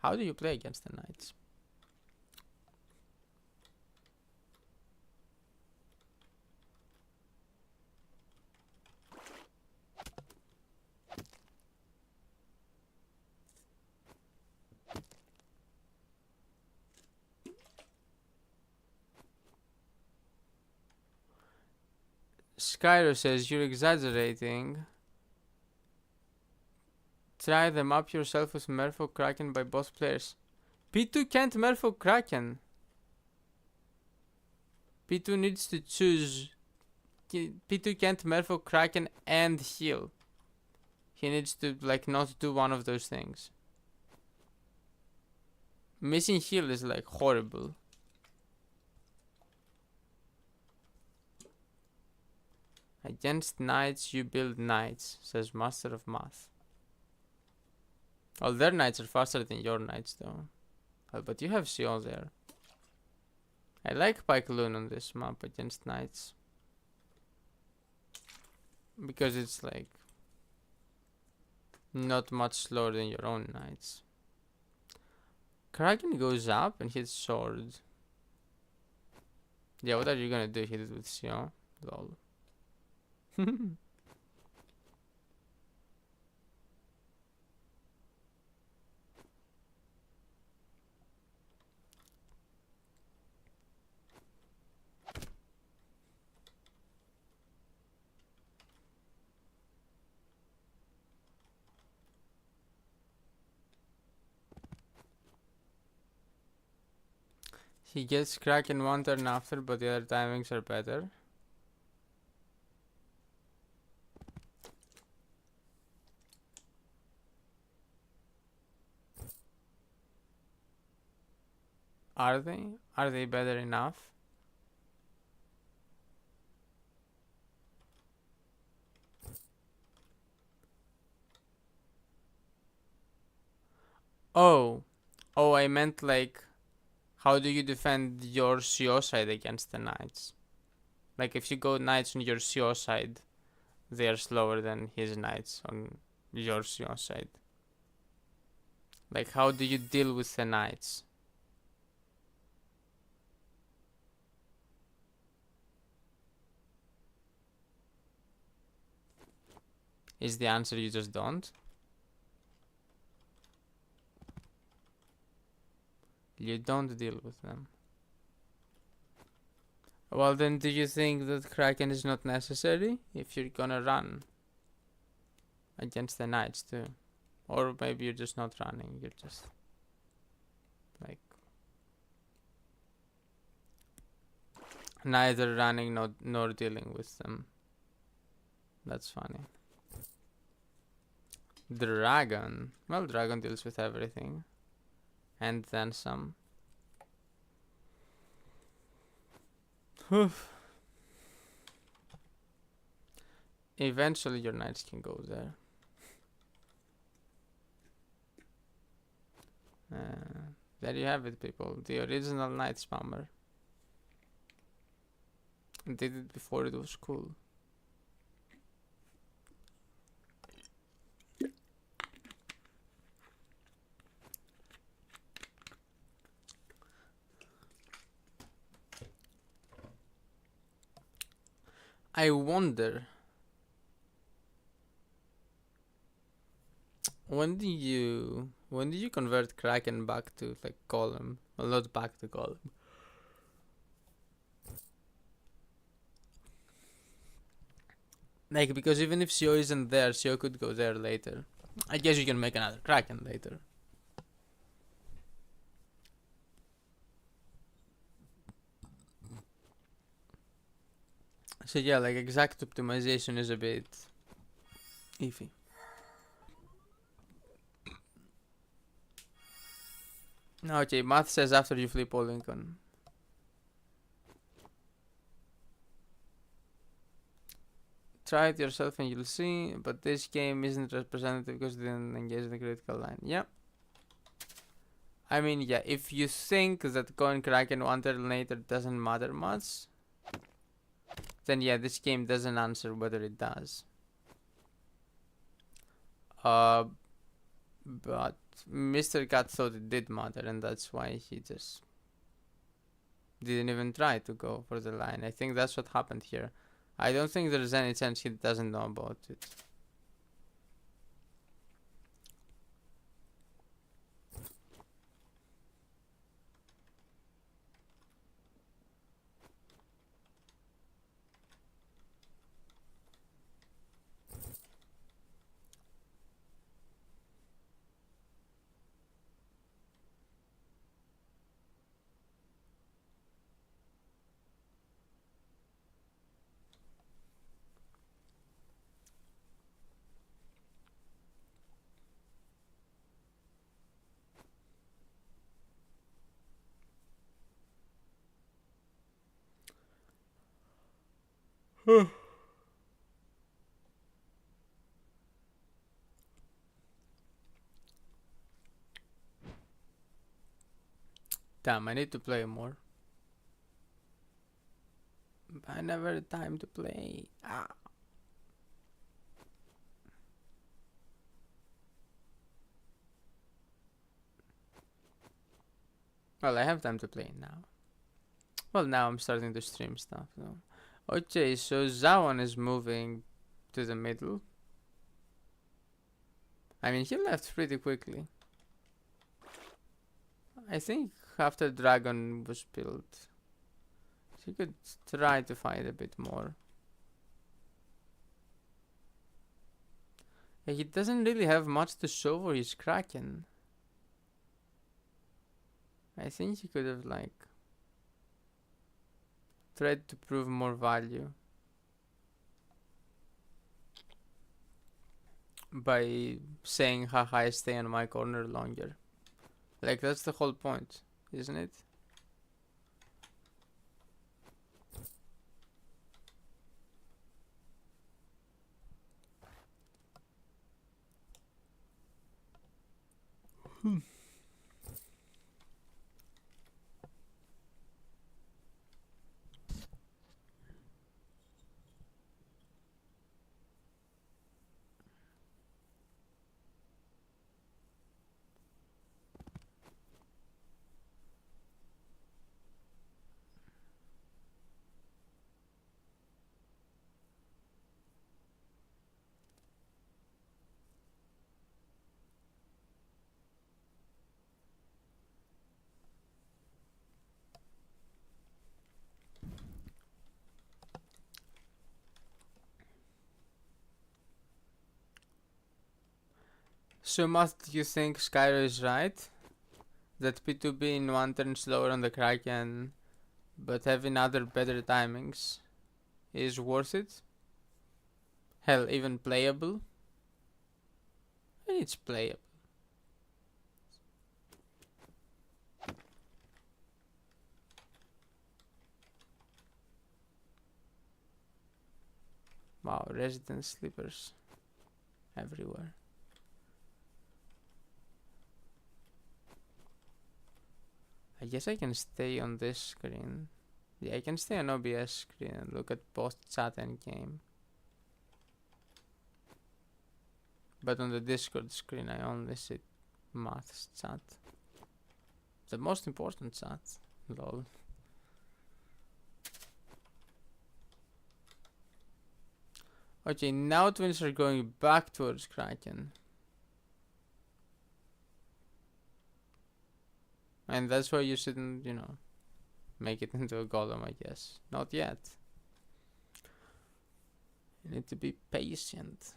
S1: How do you play against the knights? Skyro says you're exaggerating. Try them up yourself with Merfolk Kraken by both players. P2 can't Merfolk Kraken. P2 needs to choose. P2 can't Merfolk Kraken and heal. He needs to like not do one of those things. Missing heal is like horrible. Against knights you build knights, says Master of Math. Well, their knights are faster than your knights though. But you have CO there. I like Pike Loon on this map against knights. Because it's like not much slower than your own knights. Kraken goes up and hits sword. Yeah, what are you gonna do? Hit it with CO? Lol. He gets Kraken one turn after, but the other timings are better. Are they? Are they better enough? Oh. Oh, I meant like, how do you defend your CO side against the knights? Like if you go knights on your CO side, they are slower than his knights on your CO side. Like how do you deal with the knights? Is the answer you just don't? You don't deal with them. Well then, do you think that Kraken is not necessary if you're gonna run against the knights too? Or maybe you're just not running, you're just like neither running nor dealing with them. That's funny. Dragon. Well, Dragon deals with everything. And then some. Eventually your knights can go there. There you have it, people. The original knight spammer. Did it before it was cool. I wonder, when do you convert Kraken back to like column? Well, not back to column. Like, because even if CO isn't there, CO could go there later. I guess you can make another Kraken later. So yeah, like exact optimization is a bit iffy. Okay, math says after you flip all Lincoln. Try it yourself and you'll see, but this game isn't representative because it didn't engage the critical line. Yeah. I mean, yeah, if you think that going Kraken one turn later doesn't matter much, then yeah, this game doesn't answer whether it does. But Mrcat thought it did matter, and that's why he just didn't even try to go for the line. I think that's what happened here. I don't think there's any chance he doesn't know about it. Damn, I need to play more. I never had time to play. Well, I have time to play now. Well, now I'm starting to stream stuff though. Okay, so Zawan is moving to the middle. I mean, he left pretty quickly. I think after Dragon was built, he could try to fight a bit more. Yeah, he doesn't really have much to show for his Kraken. I think he could have like tried to prove more value by saying, haha, I stay on my corner longer. Like, that's the whole point, isn't it? So must you think Skyro is right? That P2B in one turn slower on the Kraken, but having other better timings is worth it? Hell, even playable? It's playable. Wow, resident sleepers everywhere. I guess I can stay on this screen. Yeah, I can stay on OBS screen and look at both chat and game. But on the Discord screen, I only see maths chat. The most important chat. Lol. Okay, now twins are going back towards Kraken. And that's why you shouldn't, make it into a golem, I guess. Not yet. You need to be patient.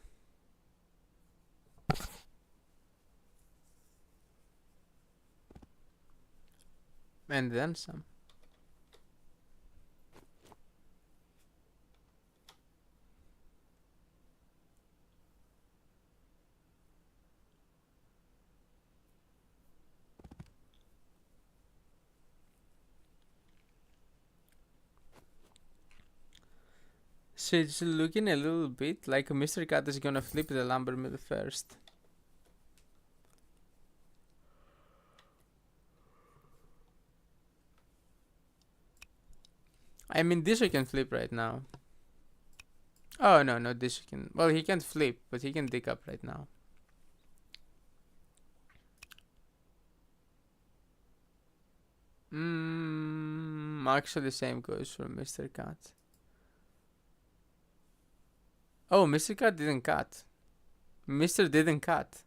S1: And then some. So it's looking a little bit like Mrcat is gonna flip the lumber mill first. I mean, this can flip right now. Oh, no, not this can. Well, he can't flip, but he can dig up right now. Actually, same goes for Mrcat. Oh, Mrcat didn't cut. Mr. didn't cut.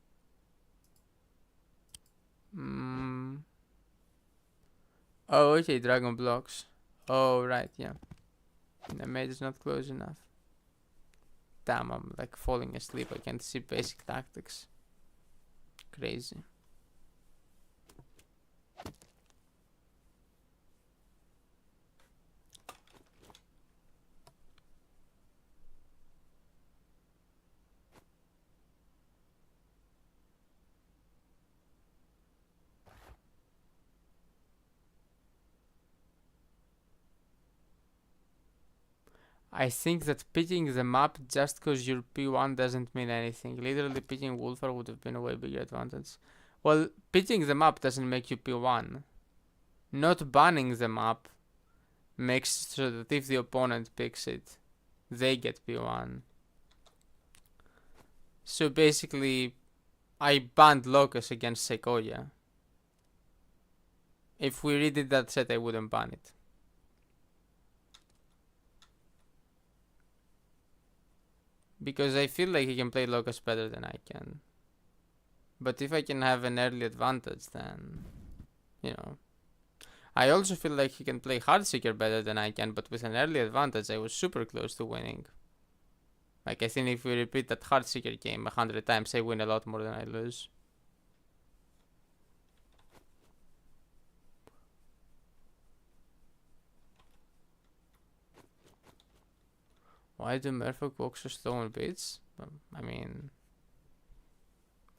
S1: Oh, okay, dragon blocks. Oh, right, yeah. The maid is not close enough. Damn, I'm like falling asleep. I can't see basic tactics. Crazy. I think that picking the map just cause you're P1 doesn't mean anything. Literally picking Wolfar would have been a way bigger advantage. Well, picking the map doesn't make you P1. Not banning the map makes so that if the opponent picks it, they get P1. So basically, I banned Locus against Sequoia. If we redid that set, I wouldn't ban it. Because I feel like he can play Locust better than I can. But if I can have an early advantage, then, I also feel like he can play Heartseeker better than I can, but with an early advantage, I was super close to winning. Like, I think if we repeat that Heartseeker game 100 times, I win a lot more than I lose. Why do Merfolk walk so slow on beats? I mean,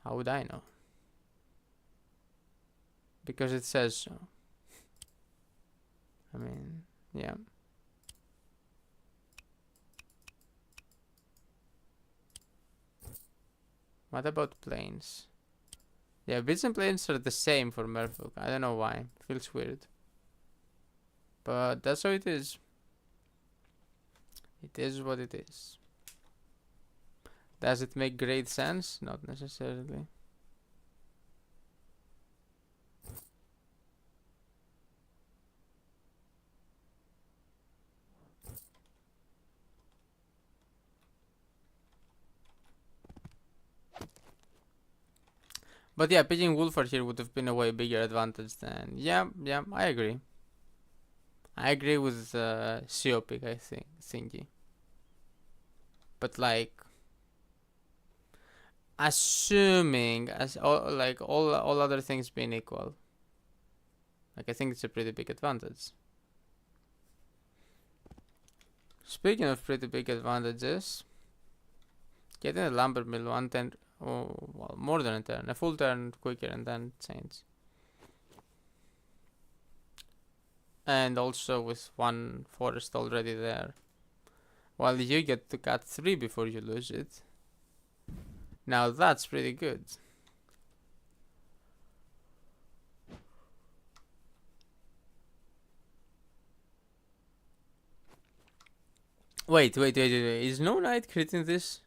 S1: how would I know? Because it says so. I mean, yeah. What about planes? Yeah, beats and planes are the same for Merfolk. I don't know why. Feels weird. But that's how it is. It is what it is. Does it make great sense? Not necessarily. But yeah, picking Wolfar here would have been a way bigger advantage than... Yeah, I agree. I agree with CO pick, I think, thingy. But like, assuming as all other things being equal, like I think it's a pretty big advantage. Speaking of pretty big advantages, getting a lumber mill Oh, well, more than a turn. A full turn quicker and then change. And also with one forest already there. While you get to cut 3 before you lose it. Now that's pretty good. Wait. Is no knight critting this?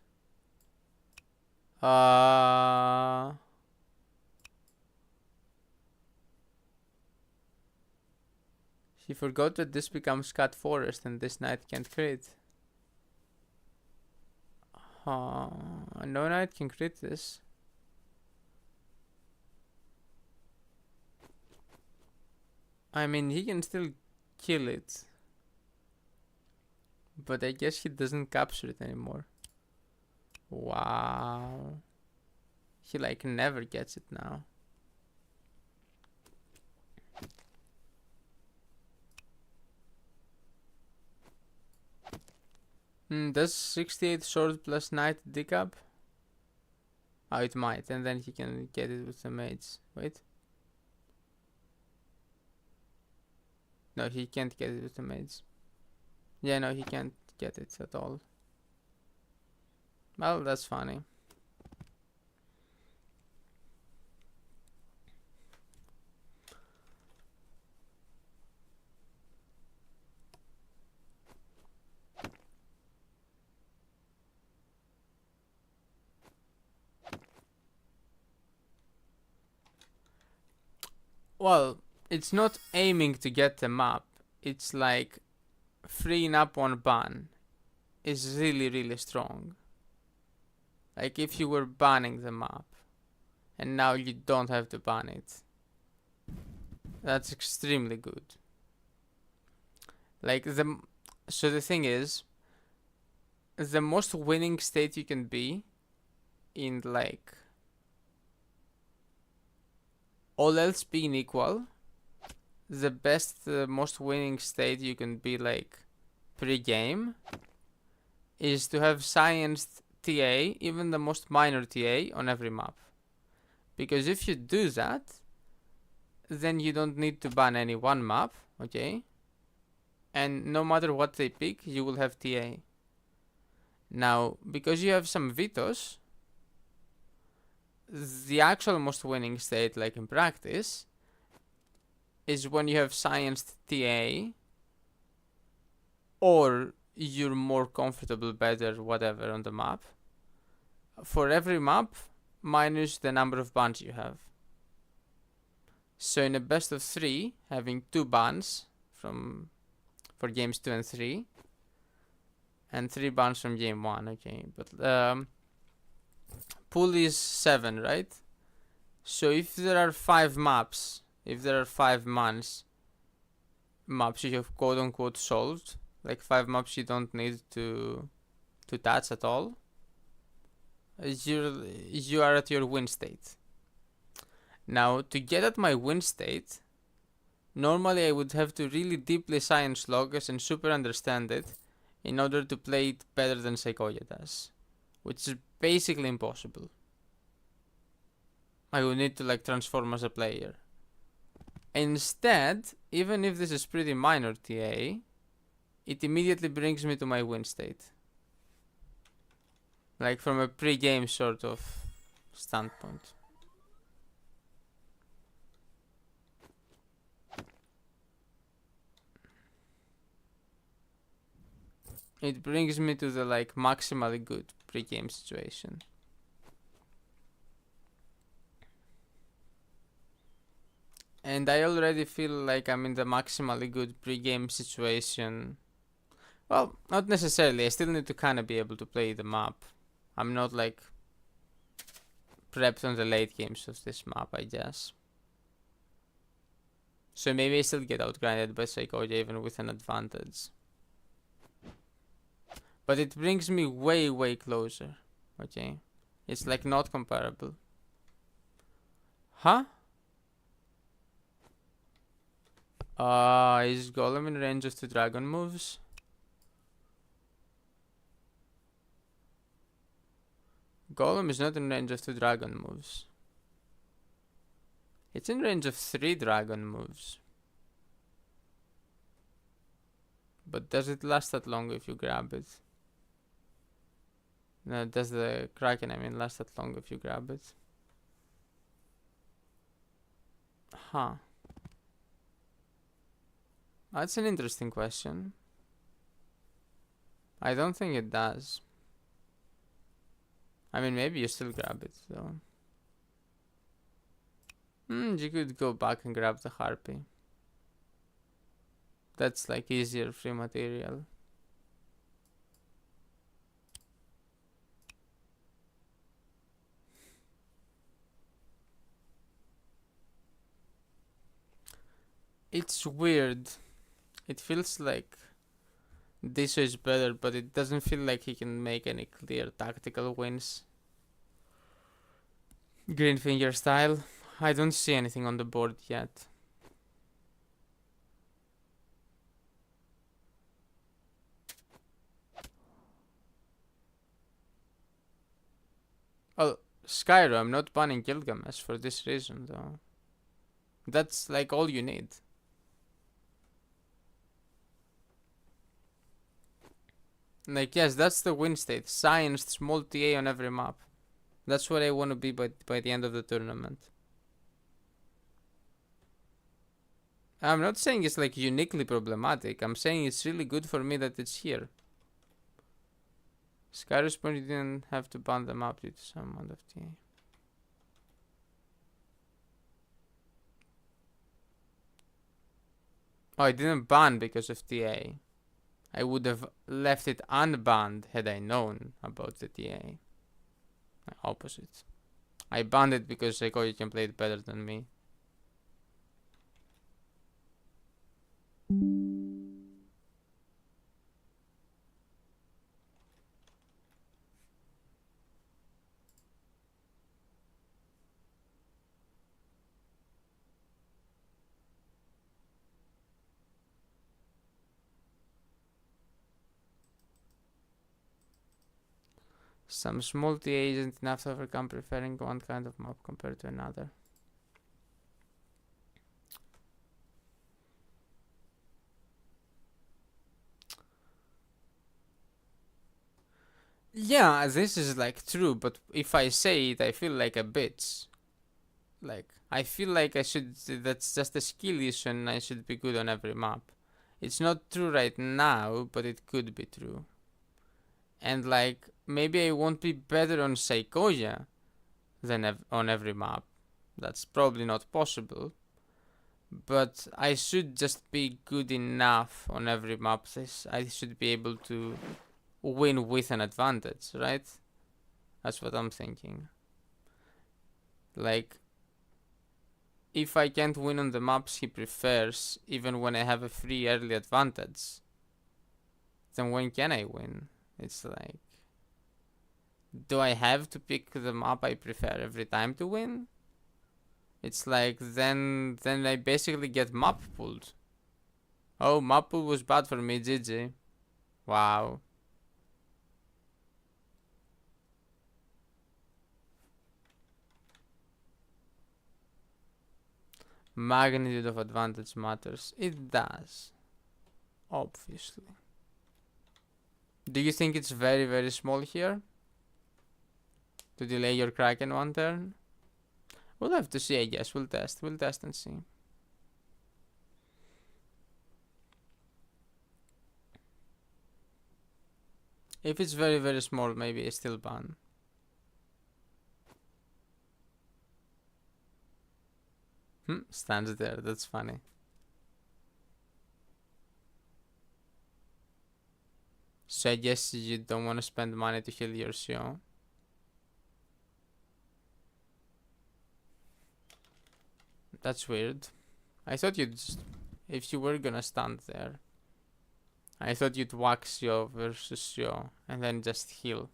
S1: He forgot that this becomes cut forest and this knight can't crit. No knight can crit this. I mean, he can still kill it. But I guess he doesn't capture it anymore. Wow. He like never gets it now. Does 68 sword plus knight decap? Oh, it might, and then he can get it with the mage. Wait. No, he can't get it with the mage. Yeah, no, he can't get it at all. Well, that's funny. Well, it's not aiming to get the map. It's like freeing up one ban is really, really strong. Like if you were banning the map and now you don't have to ban it. That's extremely good. Like so the thing is, the most winning state you can be in like all else being equal, the best, most winning state you can be like pre-game is to have scienced TA, even the most minor TA on every map. Because if you do that, then you don't need to ban any one map, okay? And no matter what they pick, you will have TA. Now, because you have some vetoes, the actual most winning state, like in practice, is when you have scienced TA, or you're more comfortable, better, whatever on the map. For every map, minus the number of bans you have. So in a best of 3, having 2 bans for games 2 and 3, and 3 bans from game 1, okay. But pool is 7, right? So if there are 5 maps, if there are 5 maps you have quote unquote solved, like 5 maps you don't need to touch at all, you are at your win state. Now, to get at my win state, normally I would have to really deeply science Logos and super understand it in order to play it better than Sequoia does, which is basically impossible. I would need to like transform as a player. Instead, even if this is pretty minor TA, it immediately brings me to my win state. Like from a pre-game sort of standpoint. It brings me to the like maximally good pre-game situation. And I already feel like I'm in the maximally good pre-game situation. Well, not necessarily. I still need to kind of be able to play the map. I'm not like prepped on the late games of this map, I guess. So maybe I still get outgrinded by Sequoia even with an advantage. But it brings me way, way closer. Okay? It's like not comparable. Huh? Is Golem in range of 2 dragon moves? Golem is not in range of 2 dragon moves. It's in range of 3 dragon moves. But does it last that long if you grab it? No, does the Kraken, I mean, last that long if you grab it? Huh. That's an interesting question. I don't think it does. I mean, maybe you still grab it, though. You could go back and grab the Harpy. That's like easier free material. It's weird. It feels like this is better, but it doesn't feel like he can make any clear tactical wins. Greenfinger style. I don't see anything on the board yet. Oh, Skyro, I'm not banning Gilgamesh for this reason, though. That's like all you need. Like, yes, that's the win state. Science, small TA on every map. That's what I want to be by the end of the tournament. I'm not saying it's like uniquely problematic. I'm saying it's really good for me that it's here. Skyro's point, you didn't have to ban them up due to some amount of TA. Oh, I didn't ban because of TA. I would have left it unbanned had I known about the TA. Opposite. I banned it because I thought you can play it better than me. Some small TA isn't enough to overcome preferring one kind of map compared to another. Yeah, this is like true, but if I say it, I feel like a bitch. Like, I feel like I should, that's just a skill issue and I should be good on every map. It's not true right now, but it could be true. And like, maybe I won't be better on Seikoya than on every map. That's probably not possible. But I should just be good enough on every map. I should be able to win with an advantage, right? That's what I'm thinking. Like, if I can't win on the maps he prefers, even when I have a free early advantage, then when can I win? It's like, do I have to pick the map I prefer every time to win? It's like, then I basically get map pulled. Oh, map pull was bad for me, GG. Wow. Magnitude of advantage matters. It does. Obviously. Do you think it's very, very small here? To delay your Kraken one turn? We'll have to see, I guess. We'll test and see. If it's very, very small, maybe I still ban. Stands there, that's funny. So I guess you don't want to spend money to heal your Xio. That's weird. I thought you'd just, if you were gonna stand there, I thought you'd whack Xio versus Xio and then just heal.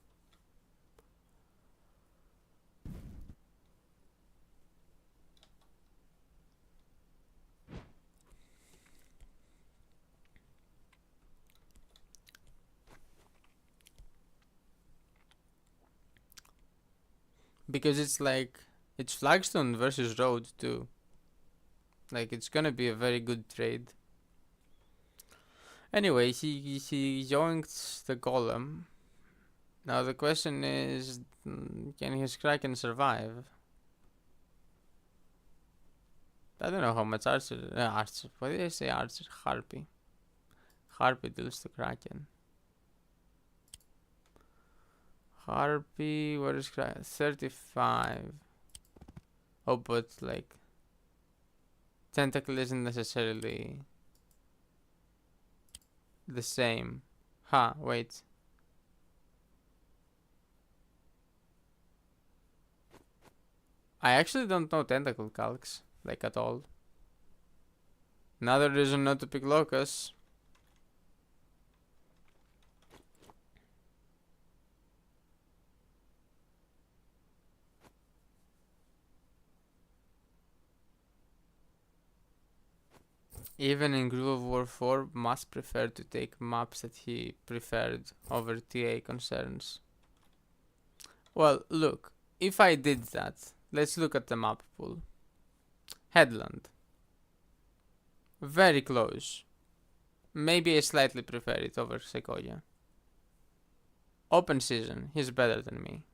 S1: Because it's like, it's Flagstone versus Road too. Like, it's gonna be a very good trade. Anyway, he yoinks the golem. Now the question is, can his Kraken survive? I don't know how much Archer. Why did I say Archer? Harpy. Harpy deals to Kraken. Harpy, what is Kraken? 35. Oh, but like, Tentacle isn't necessarily the same. Ha, wait. I actually don't know Tentacle calcs, like at all. Another reason not to pick Locus. Even in Groove of War 4, must prefer to take maps that he preferred over TA concerns. Well, look, if I did that, let's look at the map pool. Headland. Very close. Maybe I slightly prefer it over Sequoia. Open Season, he's better than me.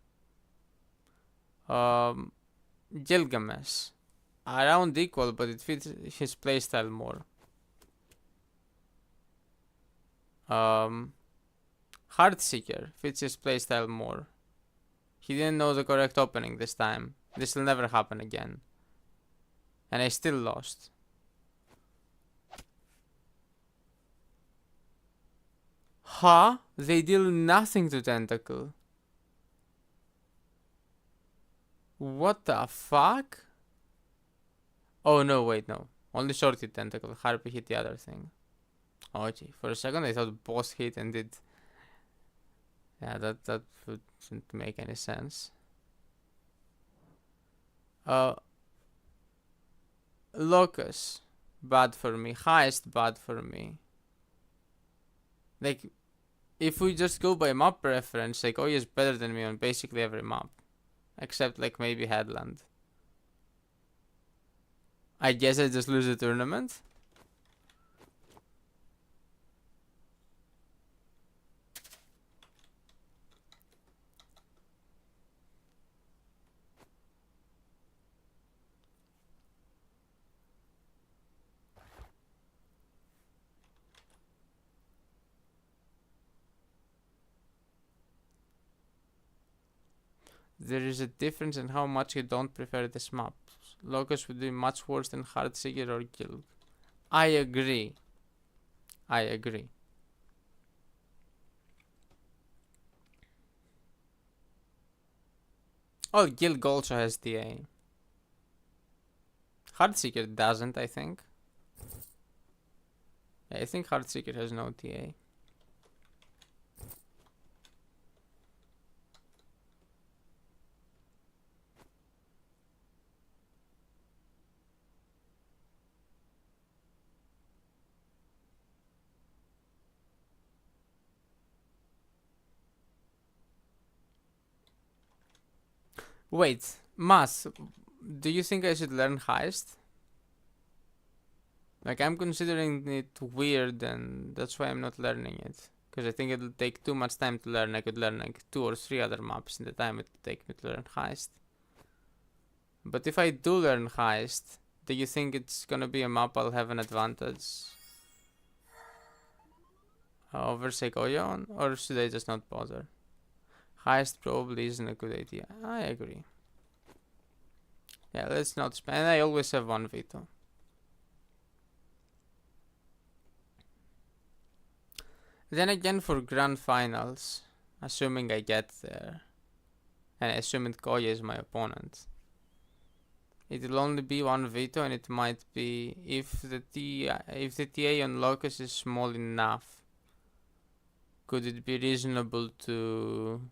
S1: Gilgamesh. Around equal, but it fits his playstyle more. Heartseeker fits his playstyle more. He didn't know the correct opening this time. This will never happen again. And I still lost. Huh? They deal nothing to Tentacle. What the fuck? Oh no, wait, no. Only short hit Tentacle. Harpy hit the other thing. Okay, for a second I thought boss hit and did. Yeah, that wouldn't make any sense. Locus, bad for me. Heist, bad for me. Like, if we just go by map preference, like, Oya is better than me on basically every map. Except, like, maybe Headland. I guess I just lose the tournament. There is a difference in how much you don't prefer this map. Locus would be much worse than Heartseeker or Guild. I agree. I agree. Oh, Guild also has TA. Heartseeker doesn't, I think. Yeah, I think Heartseeker has no TA. Wait, Mas, do you think I should learn Heist? Like, I'm considering it weird and that's why I'm not learning it. Because I think it'll take too much time to learn. I could learn like 2 or 3 other maps in the time it would take me to learn Heist. But if I do learn Heist, do you think it's gonna be a map I'll have an advantage over Sequoia on? Or should I just not bother? Heist probably isn't a good idea. I agree. Yeah, let's not spend. I always have one veto. Then again, for grand finals, assuming I get there, and assuming Koya is my opponent, it'll only be one veto, and it might be if the TA on Locus is small enough. Could it be reasonable to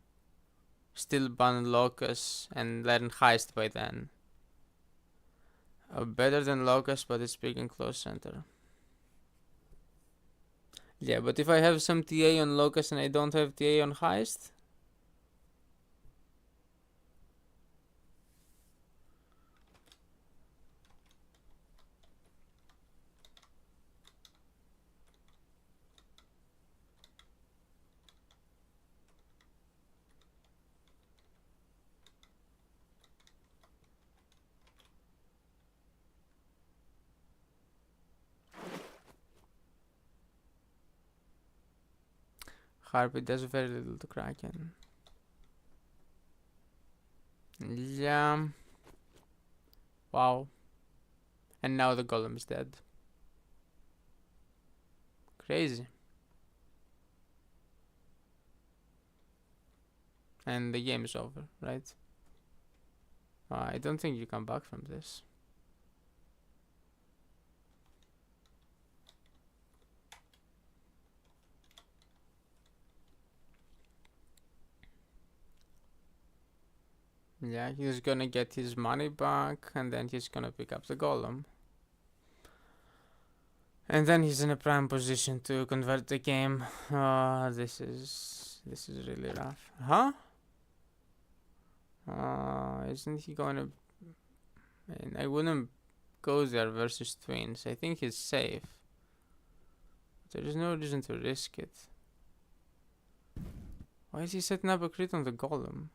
S1: still ban Locus and learn Heist by then? Better than Locus, but it's big and close center. Yeah, but if I have some TA on Locus and I don't have TA on Heist, Harpy does very little to Kraken. Yeah. Wow. And now the golem is dead. Crazy. And the game is over, right? I don't think you come back from this. Yeah, he's gonna get his money back, and then he's gonna pick up the golem. And then he's in a prime position to convert the game. This is really rough. Huh? Isn't he gonna... I wouldn't go there versus twins. I think he's safe. There is no reason to risk it. Why is he setting up a crit on the golem?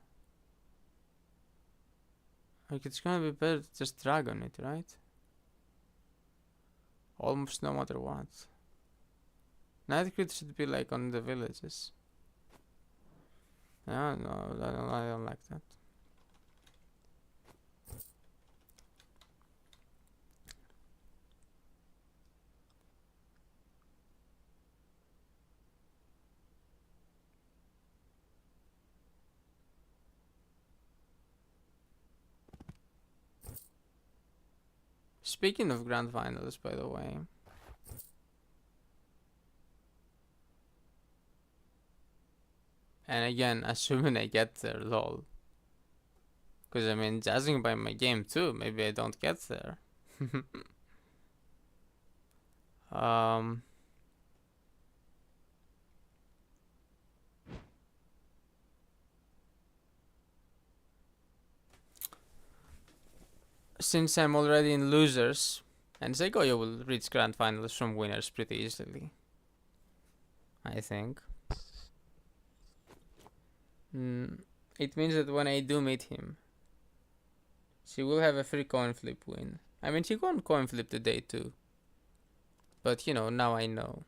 S1: Like, it's gonna be better to just drag on it, right? Almost no matter what. Night crit should be like on the villages. No, I don't like that. Speaking of grand finals, by the way. And again, assuming I get there, lol. Because I mean, judging by my game too, maybe I don't get there. Since I'm already in losers, and Segoya will reach grand finals from winners pretty easily, I think. It means that when I do meet him, she will have a free coin flip win. I mean, she won coin flip today too. But you know, now I know.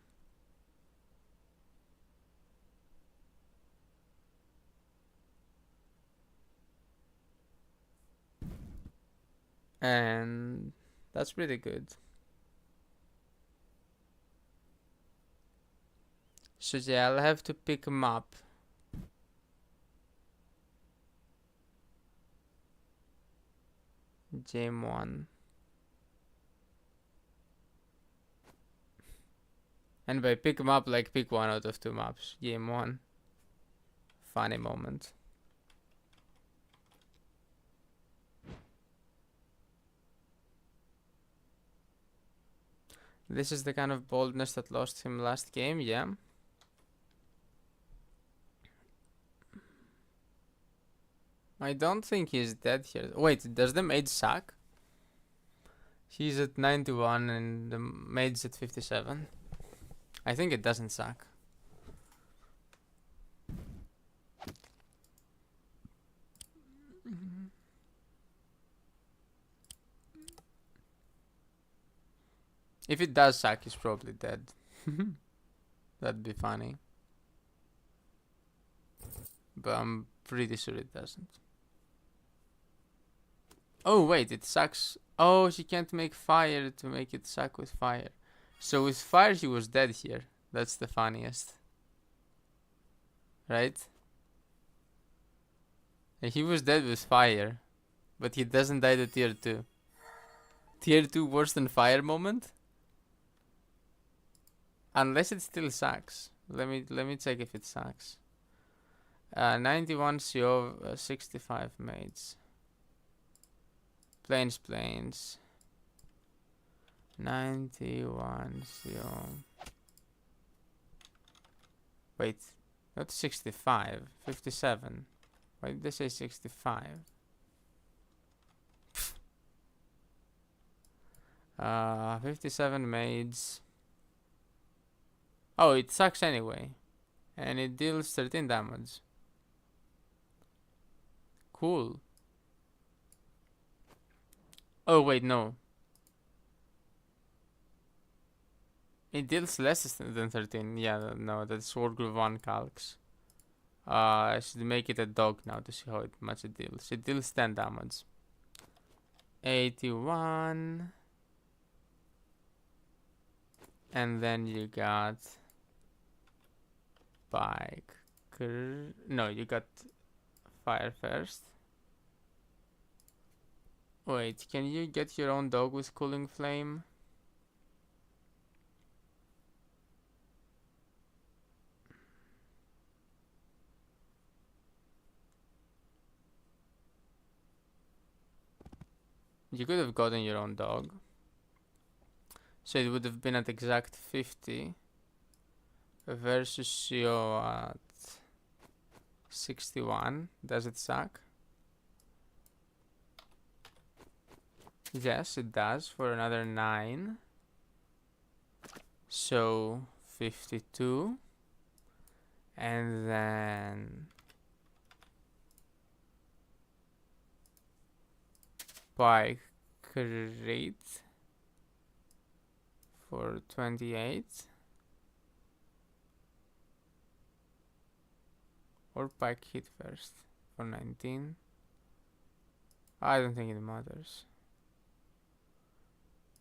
S1: And that's pretty good. So yeah, I'll have to pick him up. Game 1. And by pick him up, like pick one out of 2 maps. Game 1. Funny moment. This is the kind of boldness that lost him last game, yeah. I don't think he's dead here. Wait, does the mage suck? He's at 91 and the mage's at 57. I think it doesn't suck. If it does suck, he's probably dead. That'd be funny. But I'm pretty sure it doesn't. Oh wait, it sucks. Oh, she can't make fire to make it suck with fire. So with fire he was dead here. That's the funniest. Right? And he was dead with fire. But he doesn't die to tier 2. Tier 2 worse than fire moment? Unless it still sucks. Let me check if it sucks. 91 CO, 65 mates. Planes. 91 CO. Wait, not 65, 57. Why did they say 65? 57 maids. Oh, it sucks anyway. And it deals 13 damage. Cool. Oh, wait, no. It deals less than 13. Yeah, no, that's World Group 1 calcs. I should make it a dog now to see how much it deals. It deals 10 damage. 81. And then you got bike. No, you got fire first. Wait, can you get your own dog with cooling flame? You could have gotten your own dog. So it would have been at exact 50 versus you at 61. Does it suck? Yes, it does for another 9. So 52. And then by crate for 28. Or pike hit first for 19. I don't think it matters.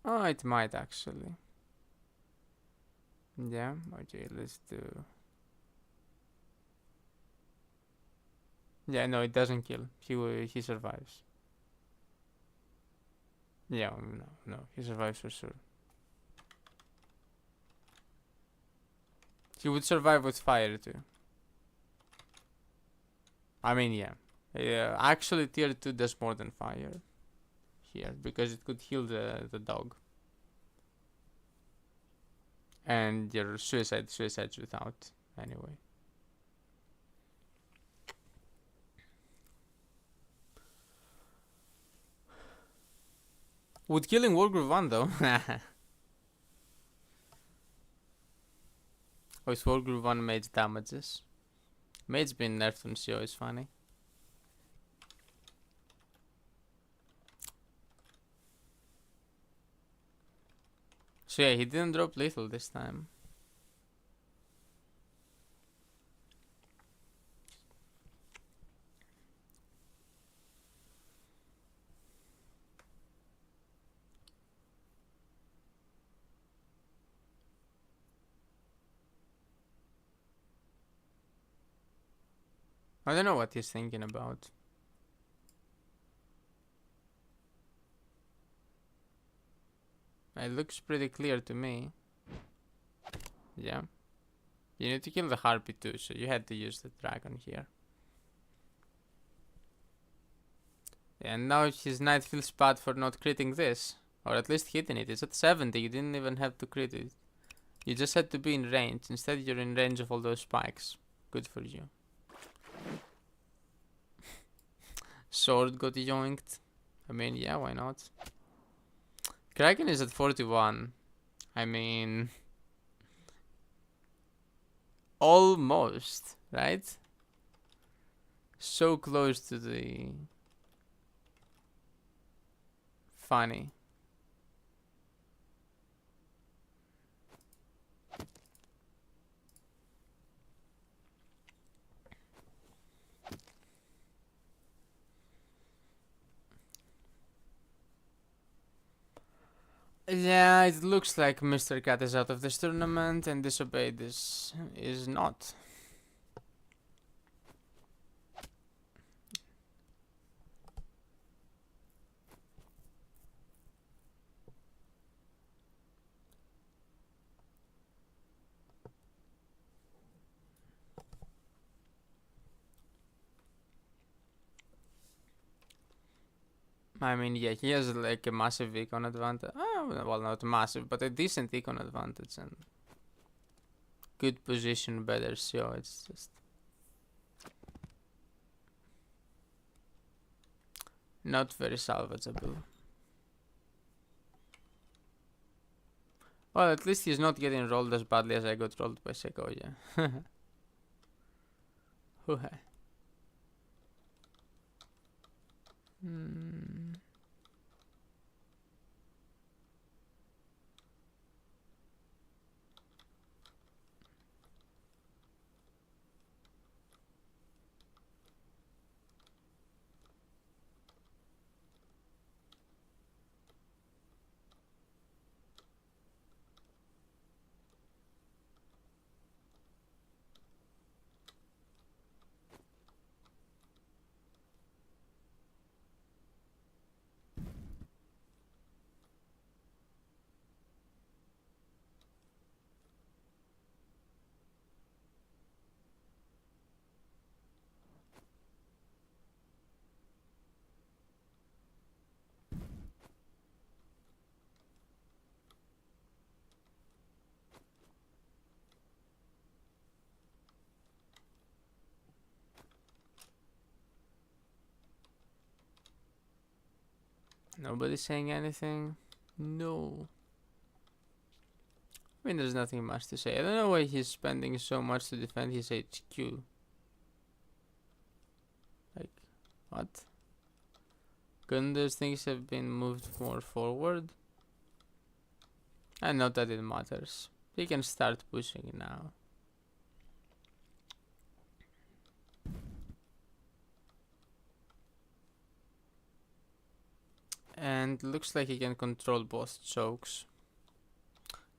S1: Oh, it might actually. Yeah, okay, let's do. Yeah, no, it doesn't kill. He survives. Yeah, no, he survives for sure. He would survive with fire too. I mean, yeah. Actually, tier 2 does more than fire here because it could heal the dog. And your suicides without anyway. Would killing World Group 1 though? Oh, it's World Group 1 mage damages. Mage being nerfed on CO is funny. So yeah, he didn't drop lethal this time. I don't know what he's thinking about. It looks pretty clear to me. Yeah. You need to kill the harpy too, so you had to use the dragon here. And now his knight feels bad for not critting this. Or at least hitting it. It's at 70, you didn't even have to crit it. You just had to be in range. Instead you're in range of all those spikes. Good for you. Sword got yoinked. I mean, yeah, why not? Kraken is at 41. I mean... Almost, right? So close to the... Funny. Yeah, it looks like Mrcat is out of this tournament and Disobeyed is not. I mean, yeah, he has like a massive econ advantage. Well, not massive, but a decent econ advantage and good position, better SEO. It's just not very salvageable. Well, at least he's not getting rolled as badly as I got rolled by Sequoia. Hmm. Nobody's saying anything. No. I mean, there's nothing much to say. I don't know why he's spending so much to defend his HQ. Like, what? Couldn't those things have been moved more forward? I know that it matters. He can start pushing now. And looks like he can control both chokes.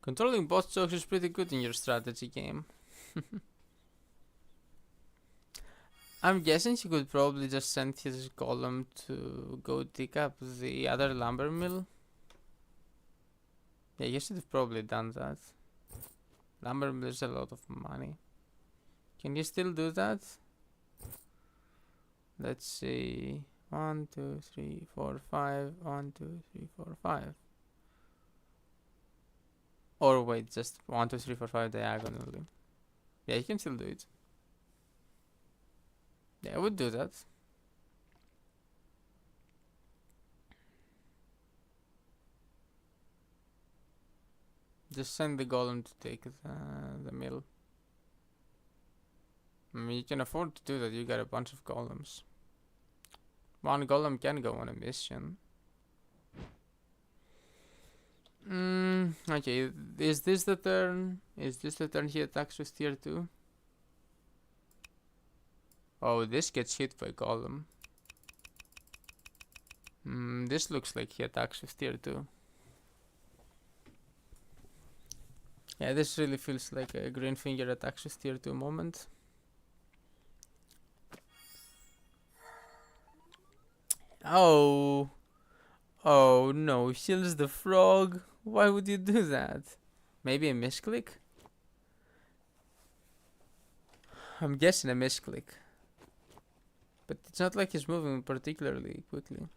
S1: Controlling both chokes is pretty good in your strategy game. I'm guessing he could probably just send his golem to go dig up the other lumber mill. Yeah, he should have probably done that. Lumber mill is a lot of money. Can you still do that? Let's see. 1, 2, 3, 4, 5. 1, 2, 3, 4, 5. Or wait, just 1, 2, 3, 4, 5 diagonally. Yeah, you can still do it. Yeah, I would do that. Just send the golem to take the mill. I mean, you can afford to do that. You got a bunch of golems. One golem can go on a mission. Okay, is this the turn? Is this the turn he attacks with tier 2? Oh, this gets hit by golem. This looks like he attacks with tier 2. Yeah, this really feels like a green finger attacks with tier 2 moment. Oh. Oh no, shields the frog. Why would you do that? Maybe a misclick? I'm guessing a misclick. But it's not like he's moving particularly quickly.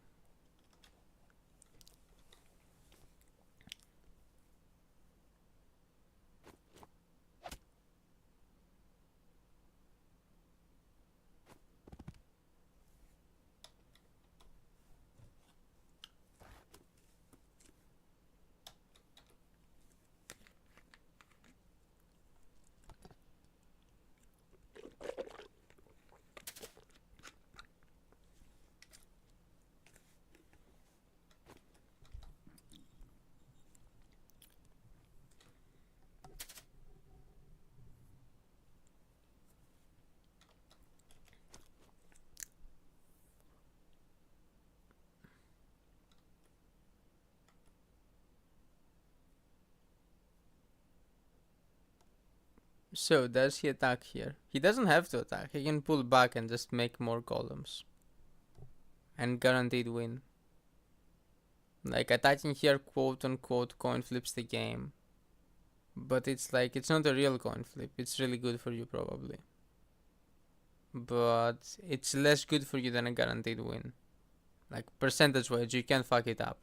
S1: So, does he attack here? He doesn't have to attack. He can pull back and just make more golems. And guaranteed win. Like, attacking here, quote unquote, coin flips the game. But it's like, it's not a real coin flip. It's really good for you, probably. But it's less good for you than a guaranteed win. Like, percentage-wise, you can't fuck it up.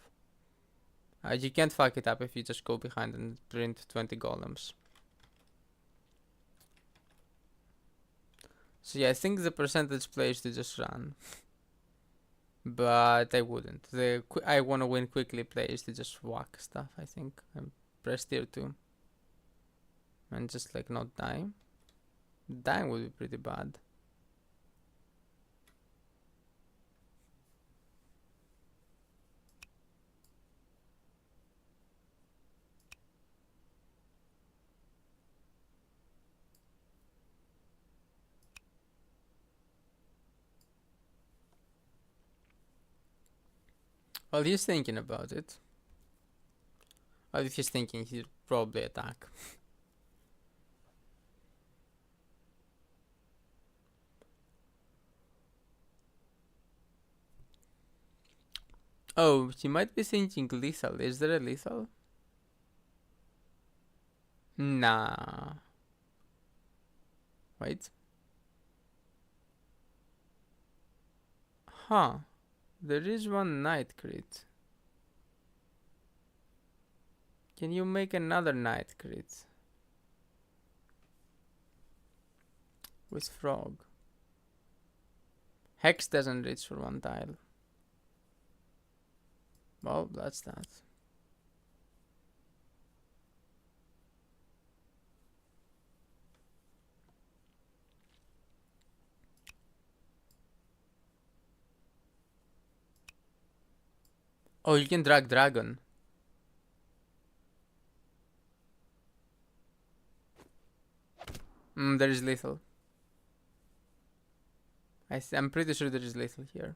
S1: You can't fuck it up if you just go behind and print 20 golems. So yeah, I think the percentage play is to just run. But I wouldn't. The I wanna win quickly play is to just whack stuff, I think. And press tier 2. And just like not die. Dying would be pretty bad. Well, he's thinking about it. Well, if he's thinking, he'll probably attack. Oh, he might be thinking lethal. Is there a lethal? Nah. Wait. Huh. There is one night crit. Can you make another night crit? With frog. Hex doesn't reach for one tile. Well, that's that. Oh, you can drag dragon. There is lethal. I'm pretty sure there is lethal here.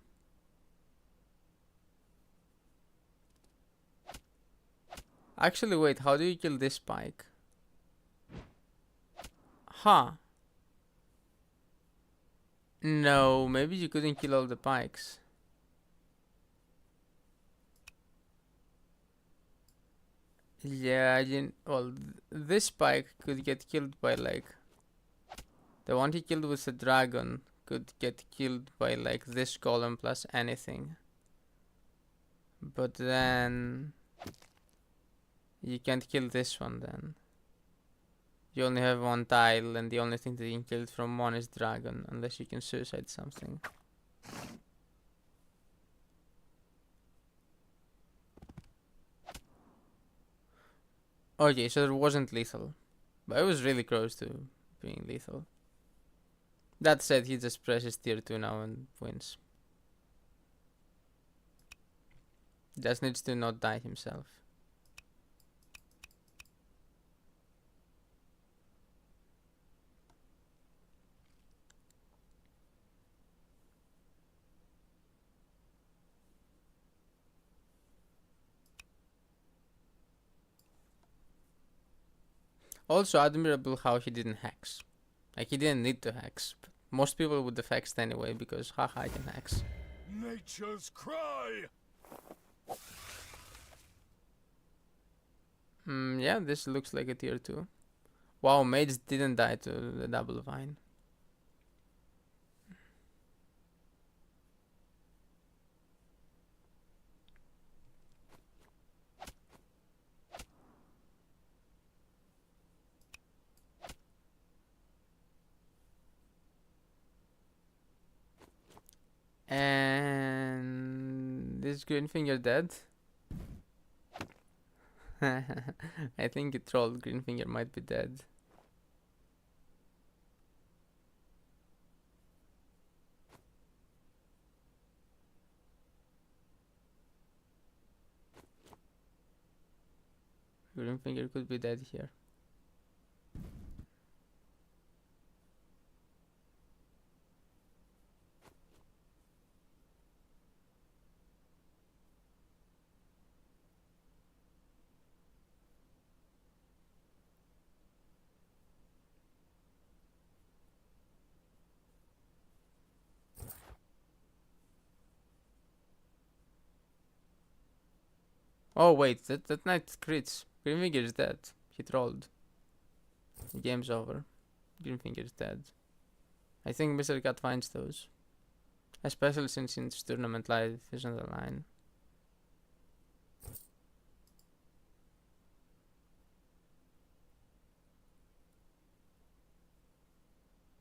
S1: Actually, wait, how do you kill this spike? Huh. No, maybe you couldn't kill all the pikes. Yeah, well, this spike could get killed by like... The one he killed with a dragon could get killed by like this golem plus anything. But then... You can't kill this one then. You only have one tile and the only thing that you can kill from one is dragon, unless you can suicide something. Okay, so it wasn't lethal. But it was really close to being lethal. That said, he just presses tier 2 now and wins. Just needs to not die himself. Also admirable how he didn't hex. Like, he didn't need to hex. But most people would have hexed anyway because haha, I can hex.
S2: Nature's cry.
S1: Yeah, this looks like a tier 2. Wow, mage didn't die to the double vine. And this green finger dead. I think it trolled. Green finger might be dead. Green finger could be dead here. Oh wait, that knight crits. Green finger is dead. He trolled. The game's over. Green finger is dead. I think Mrcat finds those. Especially since in this tournament life is on the line.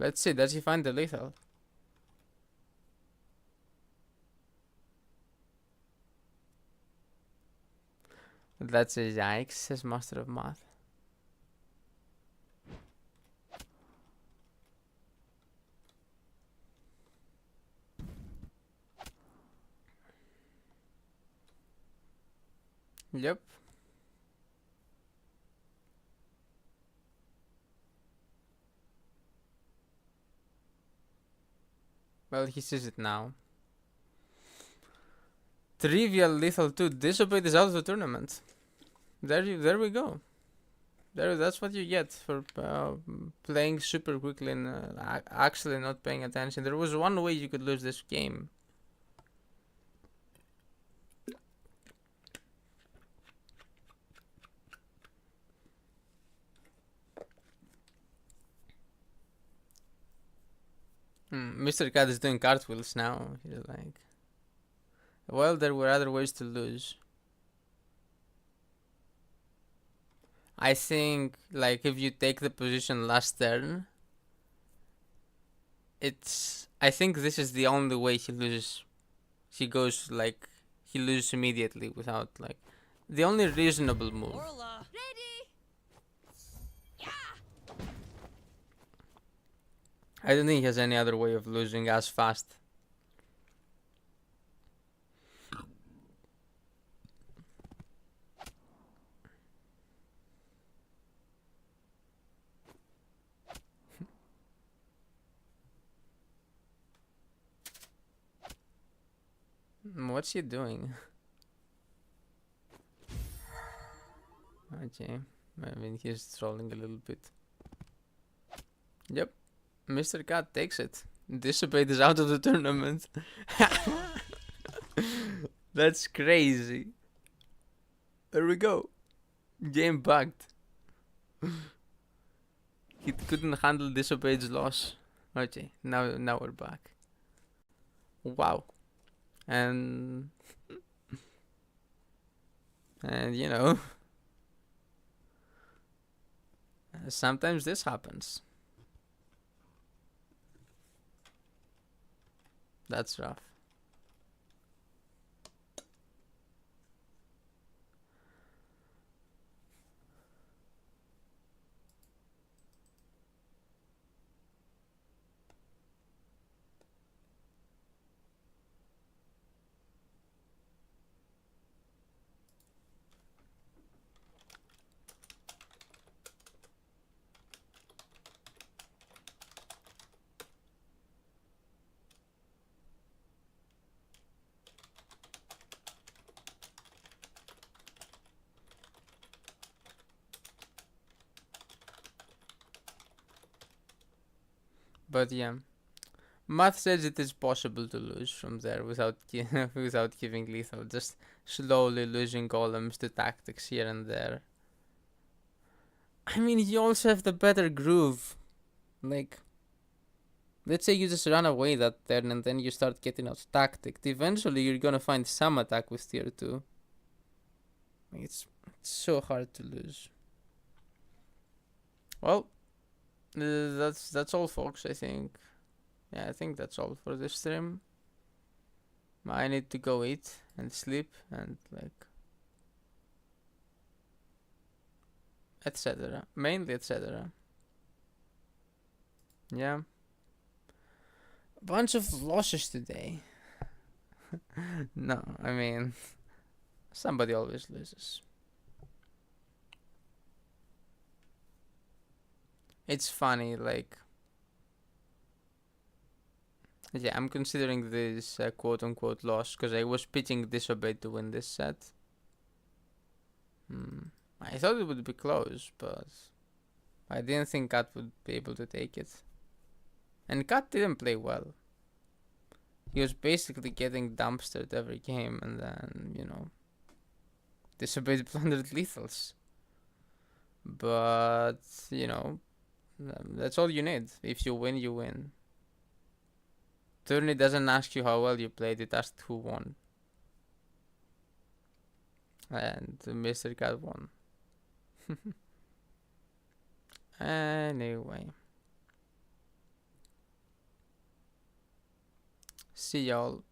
S1: Let's see, does he find the lethal? That's a yikes, says Master of Math. Yep. Well, he sees it now. Trivial lethal 2. Disobeyed is out of the tournament. There we go. That's what you get for playing super quickly and actually not paying attention. There was one way you could lose this game. Mrcat is doing cartwheels now. He's like, well, there were other ways to lose. I think, like, if you take the position last turn, I think this is the only way he loses. He goes, like, he loses immediately without like the only reasonable move.
S4: Orla. Ready.
S1: I don't think he has any other way of losing as fast. What's he doing? Okay, I mean he's trolling a little bit. Yep, Mrcat takes it. Disobeyed is out of the tournament. That's crazy. There we go. Game bugged. He couldn't handle Disobeyed's loss. Okay, now we're back. Wow. And you know, sometimes this happens. That's rough. But yeah, math says it is possible to lose from there without without giving lethal. Just slowly losing golems to tactics here and there. I mean, you also have the better groove. Like, let's say you just run away that turn and then you start getting out tacticked. Eventually, you're gonna find some attack with tier 2. It's so hard to lose. Well, that's all, folks. I think. Yeah, I think that's all for this stream. I need to go eat and sleep and like etc. Mainly etc. Yeah. Bunch of losses today. No, I mean somebody always loses. It's funny, like yeah, I'm considering this quote-unquote loss because I was pitching Disobeyed to win this set. I thought it would be close, but I didn't think Cat would be able to take it. And Cat didn't play well. He was basically getting dumpstered every game, and then, you know, Disobeyed plundered lethals. But, you know, that's all you need. If you win, you win. Tourney doesn't ask you how well you played, it asks who won. And Mrcat won. Anyway. See y'all.